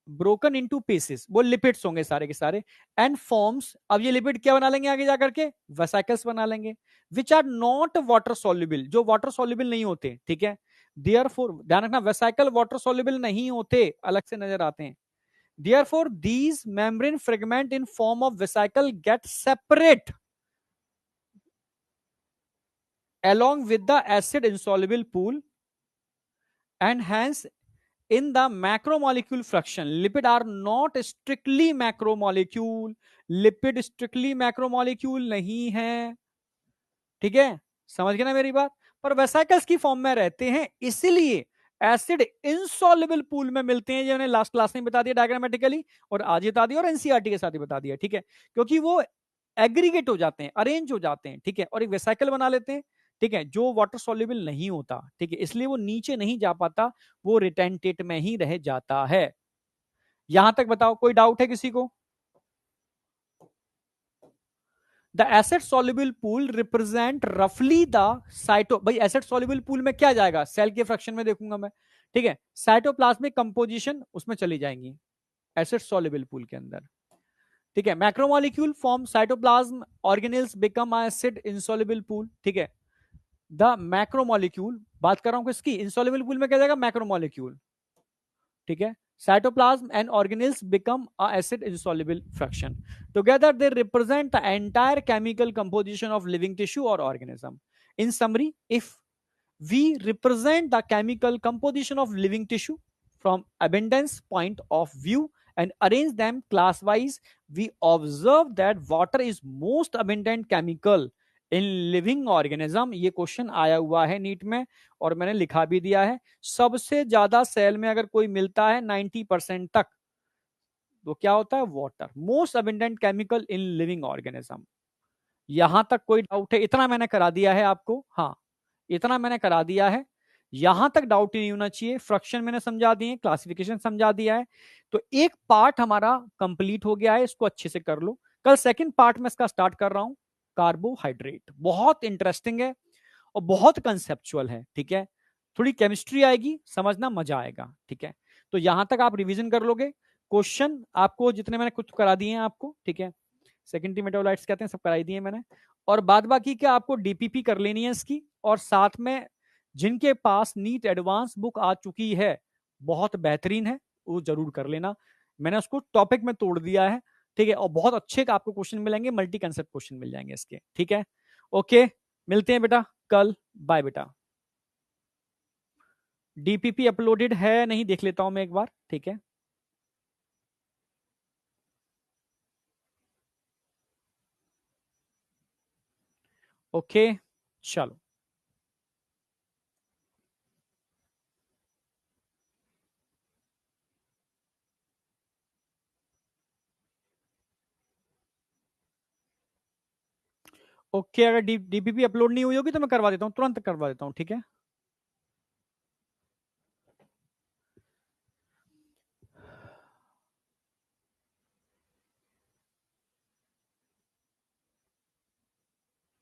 ब्रोकन इनटू पीसेस, वो लिपिड्स होंगे सारे के सारे, एंड फॉर्म्स, अब ये लिपिड क्या बना लेंगे आगे जाकर के, वेसिकल्स बना लेंगे, which are not water soluble, जो वाटर सॉल्युबल नहीं होते, ठीक है, देयरफॉर ध्यान रखना वेसिकल वाटर सॉल्युबल नहीं होते, अलग से नजर आते हैं, therefore these membrane fragment in form of vesicle get separate along with the acid insoluble pool, and hence in the macromolecule fraction lipid are not strictly macromolecule, lipid strictly macromolecule नहीं है, ठीक है, समझ गए ना मेरी बात। पर वेसिकल्स की फॉर्म में रहते हैं, इसीलिए एसिड इनसॉल्युबल पूल में मिलते हैं, जो मैंने लास्ट क्लास में बता दिया डायग्रामेटिकली, और आज बता दिया, और एनसीईआरटी के साथ ही बता दिया, ठीक है, क्योंकि वो एग्रीगेट हो जाते हैं, अरेंज हो जाते हैं, ठीक है, और एक वेसिकल बना लेते हैं, ठीक है, जो वाटर सॉल्युबल नहीं होता, ठीक है, इसलिए वो नीचे नहीं जा पाता, वो रिटेंटेट में ही रह जाता है। यहां तक बताओ, कोई डाउट है किसी को? The acid soluble pool represent रफली द साइटो, भाई एसिड सॉल्युबल पूल में क्या जाएगा, सेल के फ्रैक्शन में देखूंगा मैं, ठीक है, साइटोप्लाज्मिक कंपोजिशन उसमें चली जाएंगी एसिड सॉल्युबल पूल के अंदर, ठीक है, macromolecule form cytoplasm organelles become acid insoluble pool, ठीक है, द मैक्रोमोलिक्यूल बात कर रहा हूं किसकी, इनसॉल्युबल पूल में क्या जाएगा, मैक्रोमोलिक्यूल, ठीक है, cytoplasm and organelles become a acid insoluble fraction. Together they represent the entire chemical composition of living tissue or organism. In summary, if we represent the chemical composition of living tissue from abundance point of view and arrange them class wise, we observe that water is most abundant chemical in living organism. ये question आया हुआ है NEET में और मैंने लिखा भी दिया है। सबसे ज्यादा सेल में अगर कोई मिलता है 90% तक, तो क्या होता है, water, most abundant chemical in living organism. यहां तक कोई डाउट है? इतना मैंने करा दिया है आपको, हाँ इतना मैंने करा दिया है, यहां तक डाउट ही नहीं होना चाहिए। फ्रैक्शन मैंने समझा दिए, क्लासिफिकेशन समझा दिया है, तो एक पार्ट हमारा कंप्लीट हो गया है, इसको अच्छे से कर लो। कल सेकंड पार्ट में इसका स्टार्ट कर रहा हूं, कार्बोहाइड्रेट, बहुत इंटरेस्टिंग है और बहुत कंसेप्चुअल है, ठीक है, थोड़ी केमिस्ट्री आएगी, समझना मजा आएगा, ठीक है। तो यहां तक आप रिवीजन कर लोगे, क्वेश्चन आपको जितने मैंने कुछ करा दिए हैं आपको, ठीक है, सेकेंडरी मेटाबोलाइट्स कहते हैं, सब कराई दिए मैंने, और बाद बाकी क्या आपको डीपीपी कर लेनी है इसकी, और साथ में जिनके पास नीट एडवांस बुक आ चुकी है, बहुत बेहतरीन है, वो जरूर कर लेना, मैंने उसको टॉपिक में तोड़ दिया है, ठीक है, और बहुत अच्छे का आपको क्वेश्चन मिलेंगे, मल्टी कंसेप्ट क्वेश्चन मिल जाएंगे इसके, ठीक है। ओके, मिलते हैं बेटा कल, बाय बेटा। डीपीपी अपलोडेड है नहीं, देख लेता हूं मैं एक बार, ठीक है। ओके, चलो। ओके, अगर डीपीपी अपलोड नहीं हुई होगी तो मैं करवा देता हूँ, तुरंत करवा देता हूँ, ठीक है।